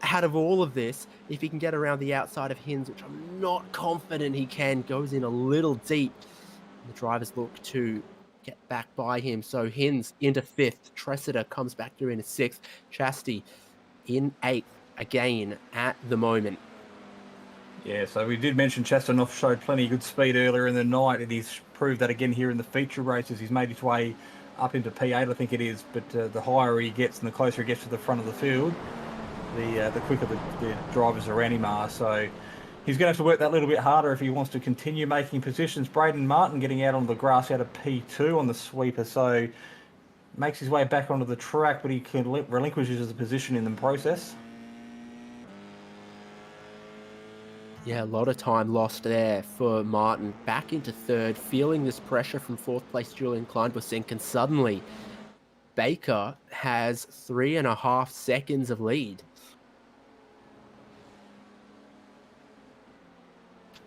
out of all of this if he can get around the outside of Hinz, which I'm not confident he can. Goes in a little deep. The drivers look to get back by him. So Hinz into 5th. Tressida comes back through into 6th. Chasti in 8th. Again at the moment. Yeah, so we did mention Chastinov showed plenty of good speed earlier in the night, and he's proved that again here in the feature races. He's made his way up into P8, I think it is, but the higher he gets and the closer he gets to the front of the field, the quicker the drivers around him are. So he's going to have to work that little bit harder if he wants to continue making positions. Braden Martin getting out on the grass out of P2 on the sweeper, so makes his way back onto the track, but he can relinquishes the position in the process. Yeah, a lot of time lost there for Martin. Back into 3rd, feeling this pressure from 4th place Julian Kleinbusink, and suddenly Baker has 3.5 seconds of lead.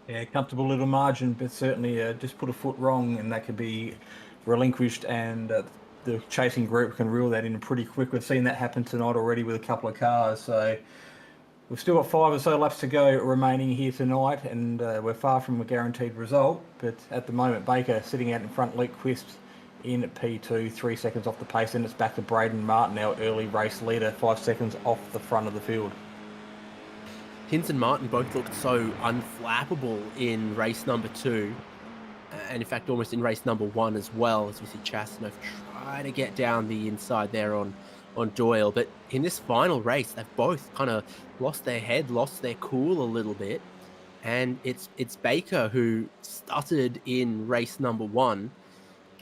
Yeah, comfortable little margin, but certainly just put a foot wrong and that could be relinquished, and the chasing group can reel that in pretty quick. We've seen that happen tonight already with a couple of cars, so we've still got 5 or so laps to go remaining here tonight, and we're far from a guaranteed result. But at the moment, Baker sitting out in front, Luke Quist in P2, 3 seconds off the pace, and it's back to Braden Martin, our early race leader, 5 seconds off the front of the field. Hinz and Martin both looked so unflappable in race number 2, and in fact almost in race number 1 as well, as we see Chastinov try to get down the inside there on Doyle. But in this final race, they've both kind of lost their head, lost their cool a little bit, and it's Baker who stuttered in race number 1,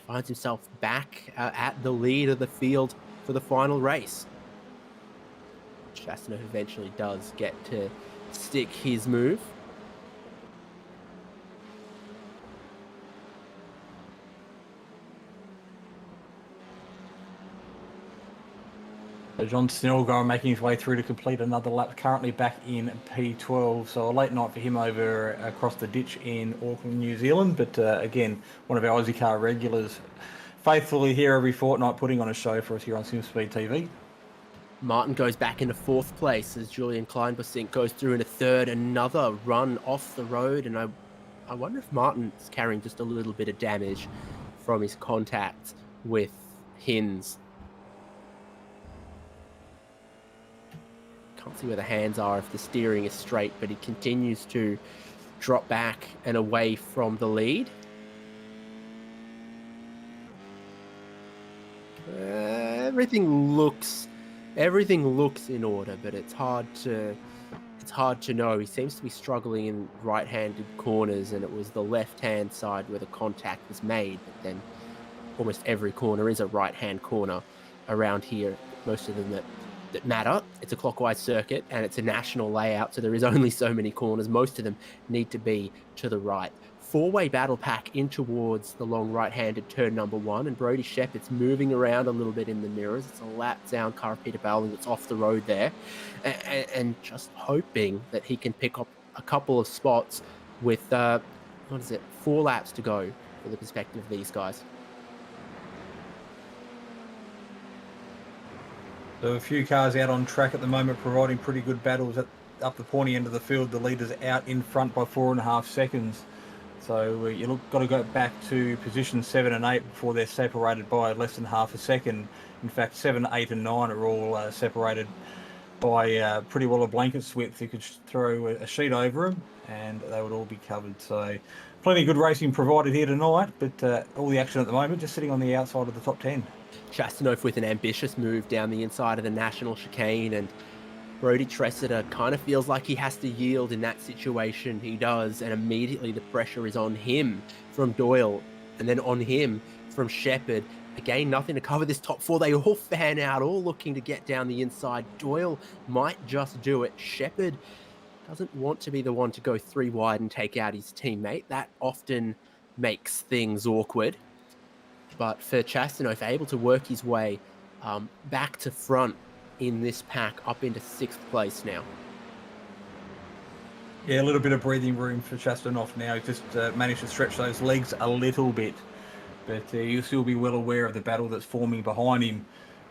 finds himself back at the lead of the field for the final race. Chastinov eventually does get to stick his move. John Snellgar making his way through to complete another lap, currently back in P12. So a late night for him over across the ditch in Auckland, New Zealand. But again, one of our Aussie car regulars, faithfully here every fortnight, putting on a show for us here on Simspeed TV. Martin goes back into 4th place as Julian Kleinbusink goes through into 3rd. Another run off the road, and I wonder if Martin's carrying just a little bit of damage from his contact with Hinz. Can't see where the hands are if the steering is straight, but he continues to drop back and away from the lead. Everything looks in order, but it's hard to know. He seems to be struggling in right-handed corners, and it was the left-hand side where the contact was made, but then almost every corner is a right-hand corner around here. Most of them that matter. It's a clockwise circuit and it's a national layout, so there is only so many corners. Most of them need to be to the right. 4-way battle pack in towards the long right-handed turn number 1, and Brody Shepherd's moving around a little bit in the mirrors. It's a lap down car of Peter Bowling that's off the road there, and just hoping that he can pick up a couple of spots with 4 laps to go for the perspective of these guys. So a few cars out on track at the moment, providing pretty good battles up the pointy end of the field. The leaders out in front by 4.5 seconds. So you've got to go back to position 7 and 8 before they're separated by less than half a second. In fact, 7, 8 and 9 are all separated by pretty well a blanket's width. You could throw a sheet over them and they would all be covered. So plenty of good racing provided here tonight, but all the action at the moment just sitting on the outside of the top 10. Chastanov with an ambitious move down the inside of the national chicane, and Brodie Tressida kind of feels like he has to yield in that situation. He does, and immediately the pressure is on him from Doyle, and then on him from Shepherd. Again, nothing to cover this top four. They all fan out, all looking to get down the inside. Doyle might just do it. Shepherd doesn't want to be the one to go 3 wide and take out his teammate. That often makes things awkward. But for Chastanov, able to work his way back to front in this pack, up into 6th place now. Yeah, a little bit of breathing room for Chastanov now. He just managed to stretch those legs a little bit. But you'll still be well aware of the battle that's forming behind him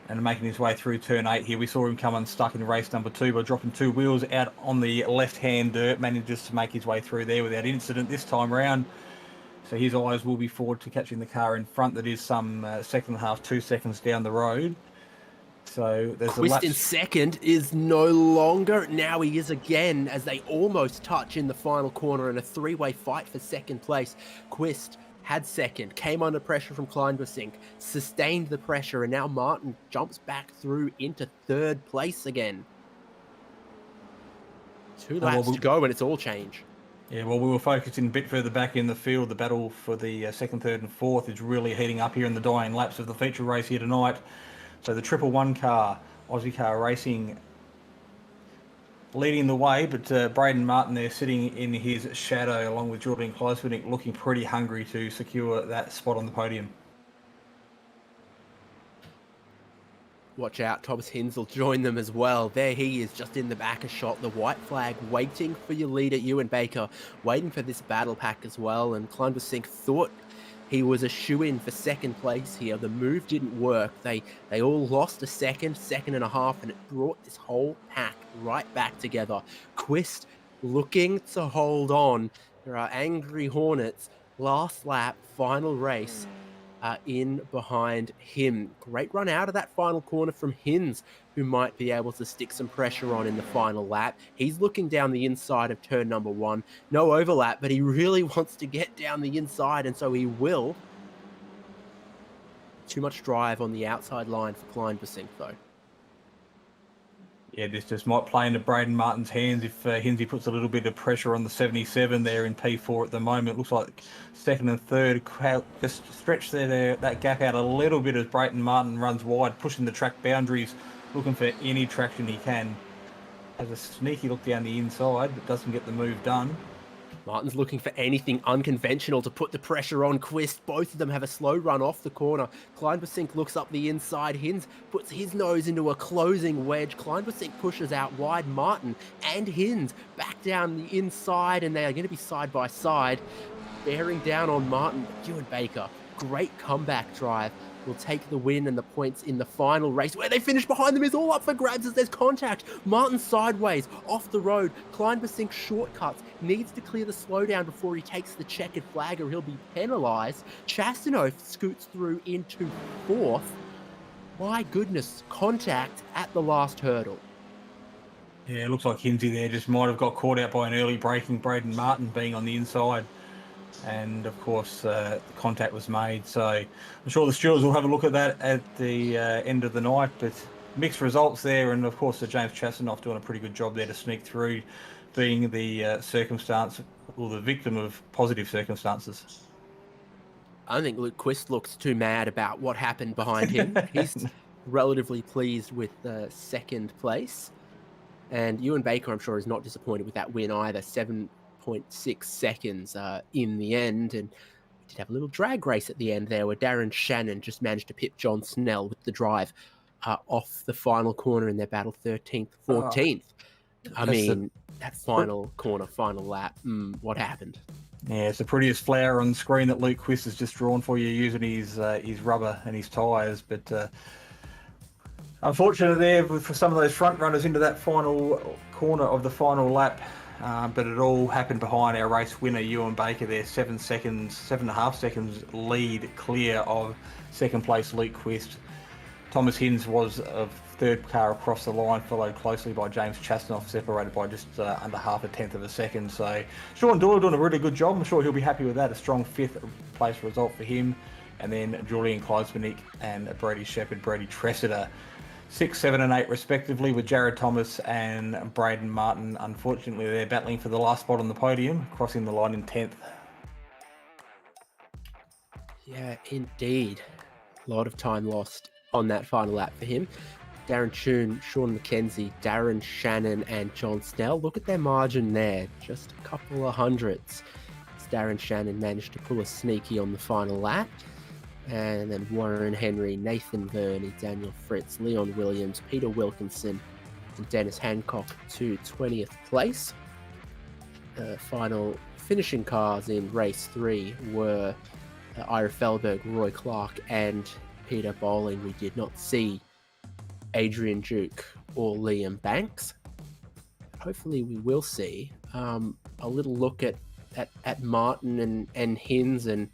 and making his way through turn 8 here. We saw him come unstuck in race number 2 by dropping 2 wheels out on the left-hand dirt. Manages to make his way through there without incident this time round. So his eyes will be forward to catching the car in front that is some 2 seconds down the road. So there's Quist in second is no longer. Now he is again, as they almost touch in the final corner in a 3-way fight for second place. Quist had second, came under pressure from Kleinbusink, sustained the pressure, and now Martin jumps back through into 3rd place again. 2 laps to go and it's all change. Yeah, well, we were focusing a bit further back in the field. The battle for the 2nd, 3rd and 4th is really heating up here in the dying laps of the feature race here tonight. So the 111 car, Ozicar Racing, leading the way, but Braden Martin there sitting in his shadow along with Julian Kleiswinnik, looking pretty hungry to secure that spot on the podium. Watch out, Thomas Hinz will join them as well. There he is, just in the back a shot. The white flag waiting for your leader, Ewan Baker, waiting for this battle pack as well. And Kleinbusink thought he was a shoe-in for 2nd place here. The move didn't work. They all lost a second and a half, and it brought this whole pack right back together. Quist looking to hold on. There are angry Hornets. Last lap, final race. In behind him. Great run out of that final corner from Hinz, who might be able to stick some pressure on in the final lap. He's looking down the inside of turn number 1. No overlap, but he really wants to get down the inside, and so he will. Too much drive on the outside line for Kleinbusink, though. Yeah, this just might play into Braden Martin's hands if Hinsey puts a little bit of pressure on the 77 there in P4 at the moment. Looks like 2nd and 3rd just stretch that gap out a little bit as Braden Martin runs wide, pushing the track boundaries, looking for any traction he can. Has a sneaky look down the inside, but doesn't get the move done. Martin's looking for anything unconventional to put the pressure on Quist. Both of them have a slow run off the corner. Kleinbusink looks up the inside. Hinz puts his nose into a closing wedge. Kleinbusink pushes out wide. Martin and Hinz back down the inside, and they are going to be side by side, bearing down on Martin. Ewan Baker, great comeback drive, will take the win and the points in the final race. Where they finish behind them is all up for grabs as there's contact. Martin sideways, off the road. Kleinbusink shortcuts, needs to clear the slowdown before he takes the checkered flag or he'll be penalised. Chastanov scoots through into 4th. My goodness, contact at the last hurdle. Yeah, it looks like Hinsey there just might have got caught out by an early braking, Braden Martin being on the inside. And of course, the contact was made. So I'm sure the stewards will have a look at that at the end of the night. But mixed results there, and of course, James Chastanov doing a pretty good job there to sneak through, being the circumstance or the victim of positive circumstances. I don't think Luke Quist looks too mad about what happened behind him. He's relatively pleased with 2nd place. And Ewan Baker, I'm sure, is not disappointed with that win either. 7.6 seconds in the end. And we did have a little drag race at the end there where Darren Shannon just managed to pip John Snell with the drive off the final corner in their battle, 13th, 14th. That final corner, final lap, what happened? Yeah, it's the prettiest flower on the screen that Luke Quist has just drawn for you using his rubber and his tyres. But unfortunately there for some of those front runners into that final corner of the final lap. But it all happened behind our race winner, Ewan Baker there, 7.5 seconds lead clear of 2nd place Luke Quist. Thomas Hinz was of third car across the line, followed closely by James Chastanoff, separated by just under half a tenth of a second. So Sean Doyle doing a really good job. I'm sure he'll be happy with that. A strong 5th place result for him. And then Julian Kleinsmanick and Brady Shepherd, Brady Tressida, 6, 7 and 8 respectively, with Jared Thomas and Braden Martin. Unfortunately, they're battling for the last spot on the podium, crossing the line in 10th. Yeah, indeed. A lot of time lost on that final lap for him. Darren Toon, Sean McKenzie, Darren Shannon, and John Snell. Look at their margin there. Just a couple of hundredths. Darren Shannon managed to pull a sneaky on the final lap. And then Warren Henry, Nathan Verney, Daniel Fritz, Leon Williams, Peter Wilkinson, and Dennis Hancock to 20th place. Final finishing cars in race 3 were Ira Felberg, Roy Clark, and Peter Bowling. We did not see Adrian Duke or Liam Banks. Hopefully we will see a little look at Martin and Hinz and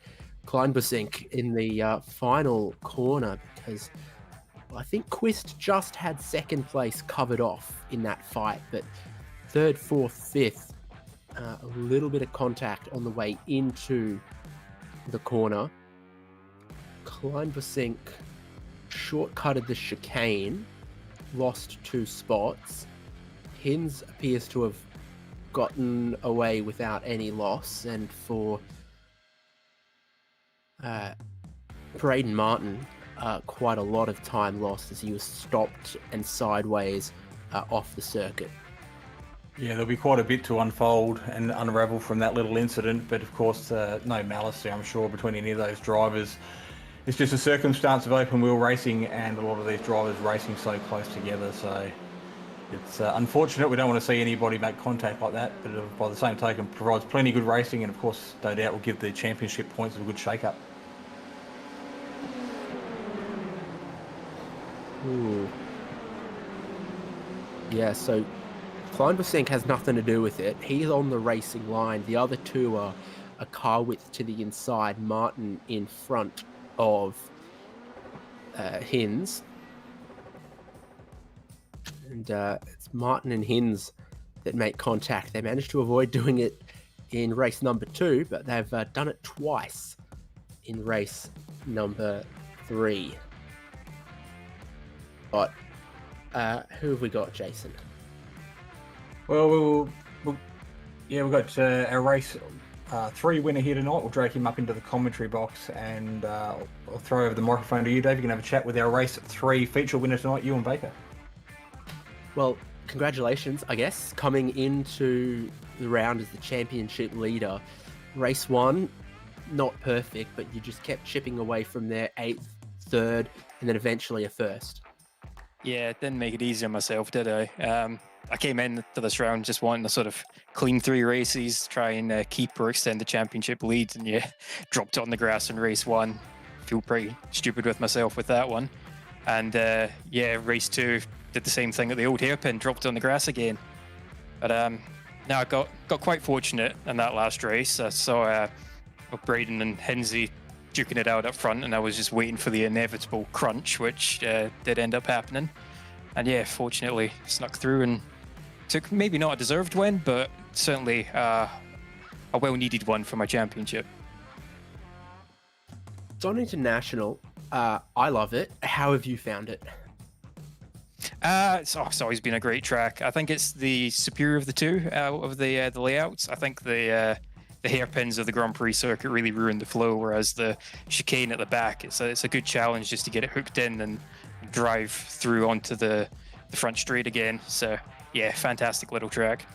Kleinbusink in the final corner, because I think Quist just had second place covered off in that fight, but third, fourth, fifth, a little bit of contact on the way into the corner. Kleinbusink shortcutted the chicane, lost 2 spots. Hinz appears to have gotten away without any loss, and for Braden Martin, quite a lot of time lost as he was stopped and sideways off the circuit. Yeah, there'll be quite a bit to unfold and unravel from that little incident, but of course no malice there, I'm sure, between any of those drivers. It's just a circumstance of open wheel racing, and a lot of these drivers racing so close together, so it's unfortunate. We don't want to see anybody make contact like that, but by the same token provides plenty of good racing, and of course no doubt will give the championship points a good shake-up. Ooh. Yeah, so Kleinbusink has nothing to do with it. He's on the racing line. The other two are a car width to the inside. Martin in front of Hinz. And it's Martin and Hinz that make contact. They managed to avoid doing it in race number 2, but they've done it twice in race number 3. But who have we got, Jason? Well, we've got our race 3 winner here tonight. We'll drag him up into the commentary box, and I'll throw over the microphone to you, Dave. You can have a chat with our race 3 feature winner tonight, Ewan Baker. Well, congratulations, I guess, coming into the round as the championship leader. Race 1, not perfect, but you just kept chipping away from there, 8th, 3rd, and then eventually a 1st. Yeah, it didn't make it easy on myself, did I? I came into this round just wanting to sort of clean 3 races, try and keep or extend the championship lead, and yeah, dropped on the grass in race 1. Feel pretty stupid with myself with that one. And yeah, race 2, did the same thing at the old hairpin, dropped on the grass again. But no, I got quite fortunate in that last race. I saw Braden and Hinsey duking it out up front, and I was just waiting for the inevitable crunch, which did end up happening. And yeah, fortunately snuck through and took maybe not a deserved win, but certainly a well-needed one for my championship. Donington National, I love it. How have you found it? It's always been a great track. I think it's the superior of the two of the layouts. I think the hairpins of the Grand Prix circuit really ruined the flow, whereas the chicane at the back, it's a good challenge just to get it hooked in and drive through onto the front straight again. So yeah, fantastic little track.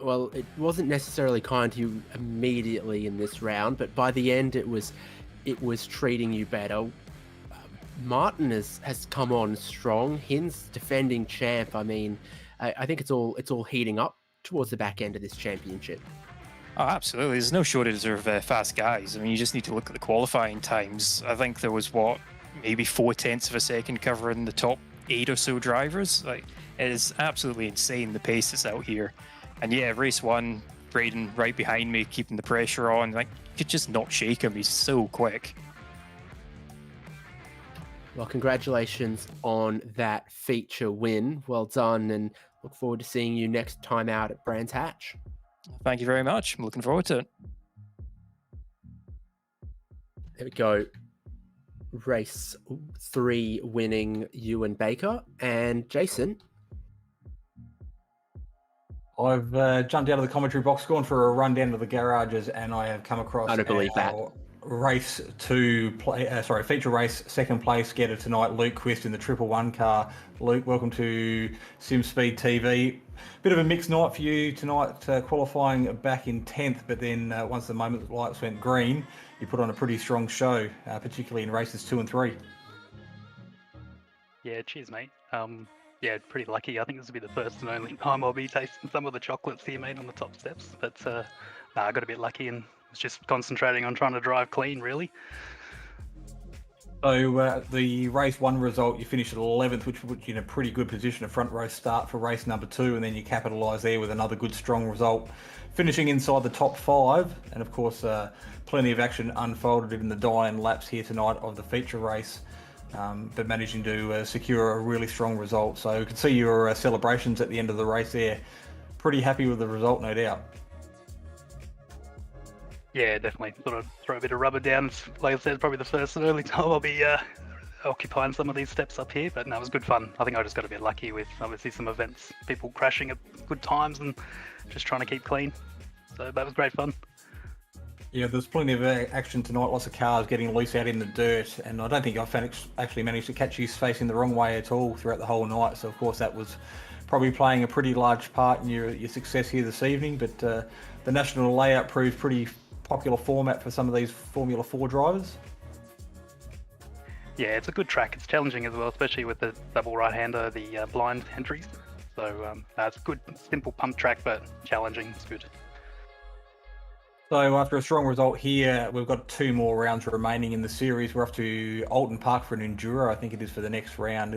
Well, it wasn't necessarily kind to you immediately in this round, but by the end it was treating you better. Martin has come on strong. Hinz defending champ. I mean, I think it's all heating up towards the back end of this championship. Oh, absolutely. There's no shortage of fast guys. I mean, you just need to look at the qualifying times. I think there was, maybe 0.4 of a second covering the top 8 or so drivers. Like, it is absolutely insane, the pace that's out here. And yeah, race 1, Braden right behind me, keeping the pressure on. Like, you could just not shake him. He's so quick. Well, congratulations on that feature win. Well done, and look forward to seeing you next time out at Brands Hatch. Thank you very much. I'm looking forward to it. There we go. Race 3 winning Ewan Baker. And Jason. I've jumped out of the commentary box, gone for a run down to the garages, and I have come across I don't believe that. Feature race second place getter tonight, Luke Quist in the 111 car. Luke, welcome to Simspeed TV. Bit of a mixed night for you tonight, qualifying back in 10th, but then once the moment lights went green, you put on a pretty strong show, particularly in races 2 and 3. Yeah, cheers, mate. Yeah, pretty lucky. I think this will be the first and only time I'll be tasting some of the chocolates here, mate, on the top steps. But I got a bit lucky and was just concentrating on trying to drive clean, really. So the race 1 result, you finished at 11th, which put you in a pretty good position, a front row start for race number 2, and then you capitalise there with another good, strong result, finishing inside the top 5. And of course, plenty of action unfolded in the dying laps here tonight of the feature race. But managing to secure a really strong result. So you can see your celebrations at the end of the race there. Pretty happy with the result, no doubt. Yeah, definitely. Thought I'd throw a bit of rubber down. Like I said, probably the first and only time I'll be occupying some of these steps up here. But no, it was good fun. I think I just got a bit lucky with obviously some events, people crashing at good times and just trying to keep clean. So that was great fun. Yeah, there's plenty of action tonight, lots of cars getting loose out in the dirt, and I don't think I've actually managed to catch you facing the wrong way at all throughout the whole night, so of course that was probably playing a pretty large part in your success here this evening, but the national layout proved pretty popular format for some of these Formula 4 drivers. Yeah, it's a good track. It's challenging as well, especially with the double right-hander, the blind entries. So it's a good, simple pump track, but challenging. It's good. So after a strong result here, we've got 2 more rounds remaining in the series. We're off to Alton Park for an Enduro, I think it is, for the next round.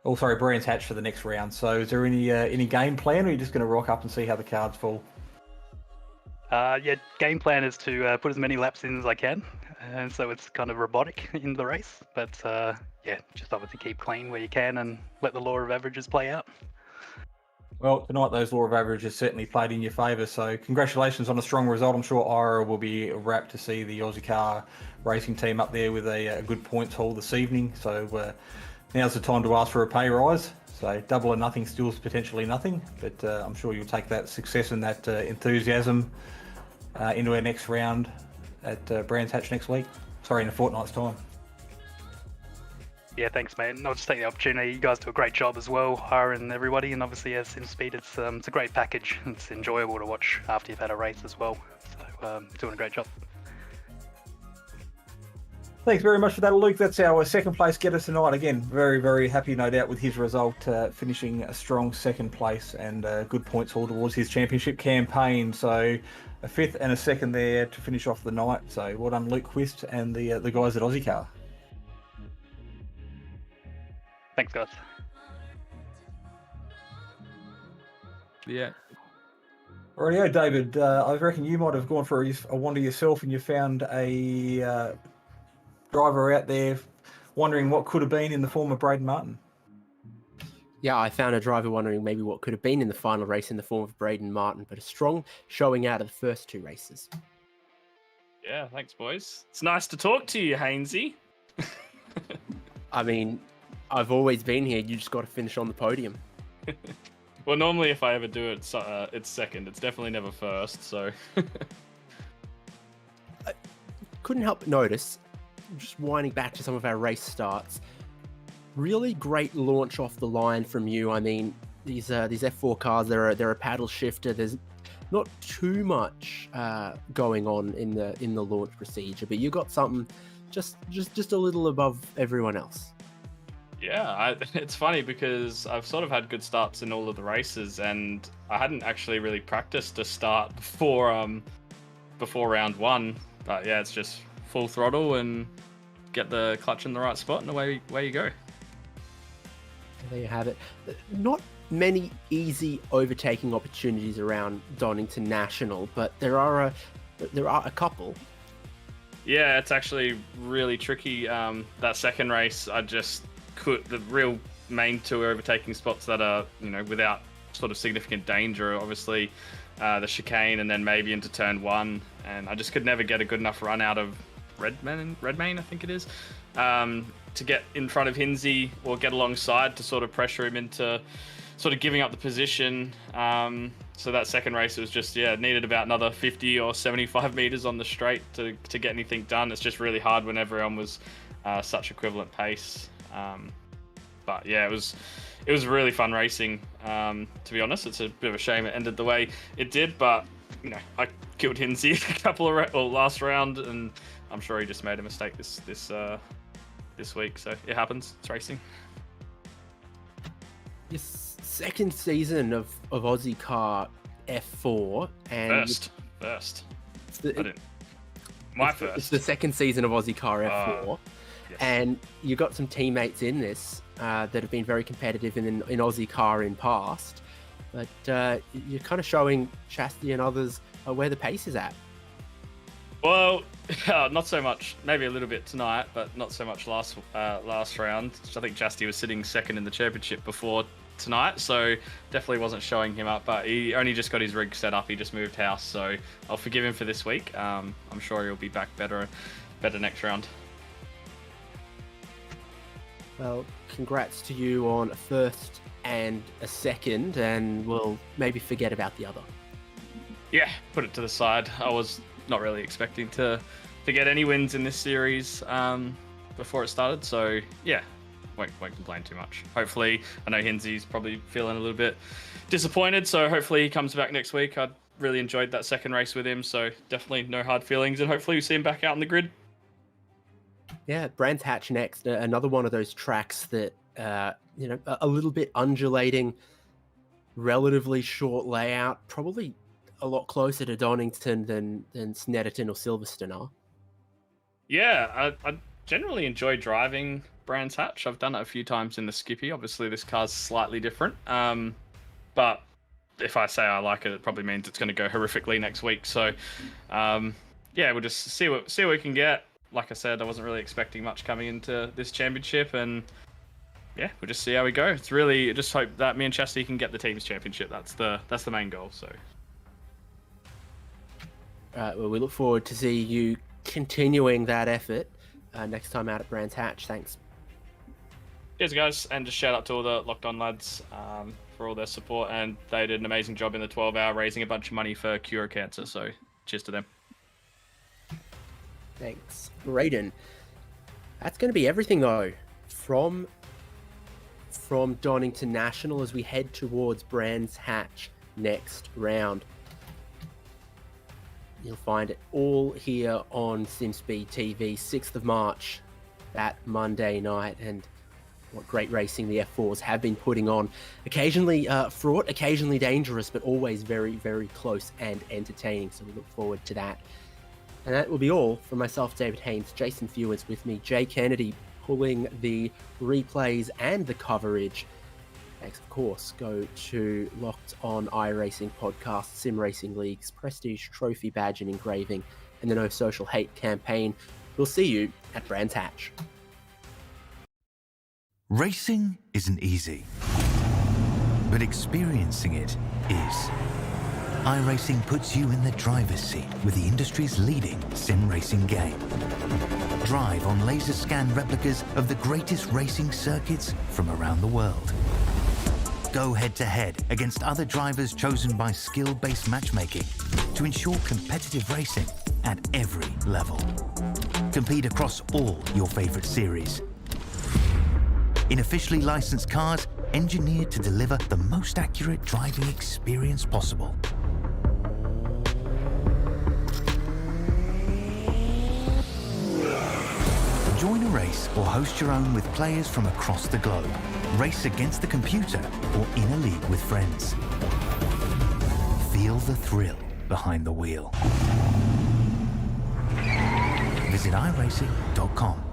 Brands Hatch for the next round. So is there any game plan, or are you just going to rock up and see how the cards fall? Yeah, game plan is to put as many laps in as I can, and so it's kind of robotic in the race. But yeah, just obviously keep clean where you can and let the law of averages play out. Well, tonight those law of averages certainly played in your favour, so congratulations on a strong result. I'm sure Ira will be rapt to see the Ozicar racing team up there with a good points haul this evening. So now's the time to ask for a pay rise. So double or nothing still is potentially nothing, but I'm sure you'll take that success and that enthusiasm into our next round at Brands Hatch next week. Sorry, in a fortnight's time. Yeah, thanks, mate. And I'll just take the opportunity. You guys do a great job as well, Ira and everybody. And obviously, as Simspeed, it's a great package. It's enjoyable to watch after you've had a race as well. So, doing a great job. Thanks very much for that, Luke. That's our second place getter tonight. Again, very, very happy, no doubt, with his result, finishing a strong second place and good points all towards his championship campaign. So a 5th and a 2nd there to finish off the night. So well done, Luke Quist and the guys at Ozicar. Thanks, guys. Yeah. Rightio, David. I reckon you might have gone for a wander yourself and you found a driver out there wondering what could have been in the form of Braden Martin. Yeah, I found a driver wondering maybe what could have been in the final race in the form of Braden Martin, but a strong showing out of the first 2 races. Yeah, thanks, boys. It's nice to talk to you, Hainsey. I mean, I've always been here. You just got to finish on the podium. Well, normally if I ever do it, it's second. It's definitely never first, so... I couldn't help but notice, just winding back to some of our race starts, really great launch off the line from you. I mean, these F4 cars, they're a paddle shifter. There's not too much going on in the launch procedure, but you got something just a little above everyone else. Yeah, it's funny because I've sort of had good starts in all of the races, and I hadn't actually really practiced a start before round 1. But yeah, it's just full throttle and get the clutch in the right spot, and away you go. There you have it. Not many easy overtaking opportunities around Donington National, but there are a couple. Yeah, it's actually really tricky. That second race, I just the real main two overtaking spots that are, without sort of significant danger, obviously the chicane and then maybe into turn 1. And I just could never get a good enough run out of Redmayne, I think it is, to get in front of Hinsey or get alongside to sort of pressure him into sort of giving up the position. So that second race was just, needed about another 50 or 75 meters on the straight to get anything done. It's just really hard when everyone was such equivalent pace. But yeah, it was really fun racing. To be honest, it's a bit of a shame it ended the way it did, but I killed Hinsey last round, and I'm sure he just made a mistake this week. So it happens. It's racing. Yes. Second season of Ozicar F4 and first. It's First. It's the second season of Ozicar F4, yes. And you got some teammates in this that have been very competitive in Ozicar in past, but you're kind of showing Chastity and others where the pace is at. Well, not so much. Maybe a little bit tonight, but not so much last round. I think Chastity was sitting second in the championship before tonight, so definitely wasn't showing him up, but he only just got his rig set up. He just moved house, so I'll forgive him for this week. I'm sure he'll be back better next round. Well, congrats to you on a first and a second, and we'll maybe forget about the other. Yeah, put it to the side. I was not really expecting to get any wins in this series before it started, so yeah, won't complain too much. Hopefully, I know Hinsey's probably feeling a little bit disappointed, so hopefully he comes back next week. I really enjoyed that second race with him, so definitely no hard feelings, and hopefully we see him back out on the grid. Yeah, Brands Hatch next, another one of those tracks that, a little bit undulating, relatively short layout, probably a lot closer to Donington than Snetterton or Silverstone are. Yeah, I generally enjoy driving Brands Hatch. I've done it a few times in the Skippy. Obviously, this car's slightly different. But if I say I like it, it probably means it's going to go horrifically next week. So, we'll just see what we can get. Like I said, I wasn't really expecting much coming into this championship, and yeah, we'll just see how we go. It's really just hope that me and Chastity can get the team's championship. That's the main goal. So, well, we look forward to see you continuing that effort next time out at Brands Hatch. Thanks. Cheers, guys, and just shout out to all the Locked On lads for all their support, and they did an amazing job in the 12-hour raising a bunch of money for cure cancer. So, cheers to them. Thanks, Raiden. That's going to be everything, though, from Donington National as we head towards Brands Hatch next round. You'll find it all here on Simspeed TV, 6th of March, that Monday night, and what great racing the F4s have been putting on. Occasionally fraught, occasionally dangerous, but always very, very close and entertaining, so we look forward to that. And that will be all from myself, David Haynes, Jason Fewers with me, Jay Kennedy, pulling the replays and the coverage. Thanks, of course, go to Locked On iRacing Podcast, Sim Racing Leagues, Prestige Trophy Badge and Engraving, and the No Social Hate campaign. We'll see you at Brands Hatch. Racing isn't easy, but experiencing it is. iRacing puts you in the driver's seat with the industry's leading sim racing game. Drive on laser scan replicas of the greatest racing circuits from around the world. Go head-to-head against other drivers chosen by skill-based matchmaking to ensure competitive racing at every level. Compete across all your favorite series. In officially licensed cars, engineered to deliver the most accurate driving experience possible. Join a race or host your own with players from across the globe. Race against the computer or in a league with friends. Feel the thrill behind the wheel. Visit iRacing.com.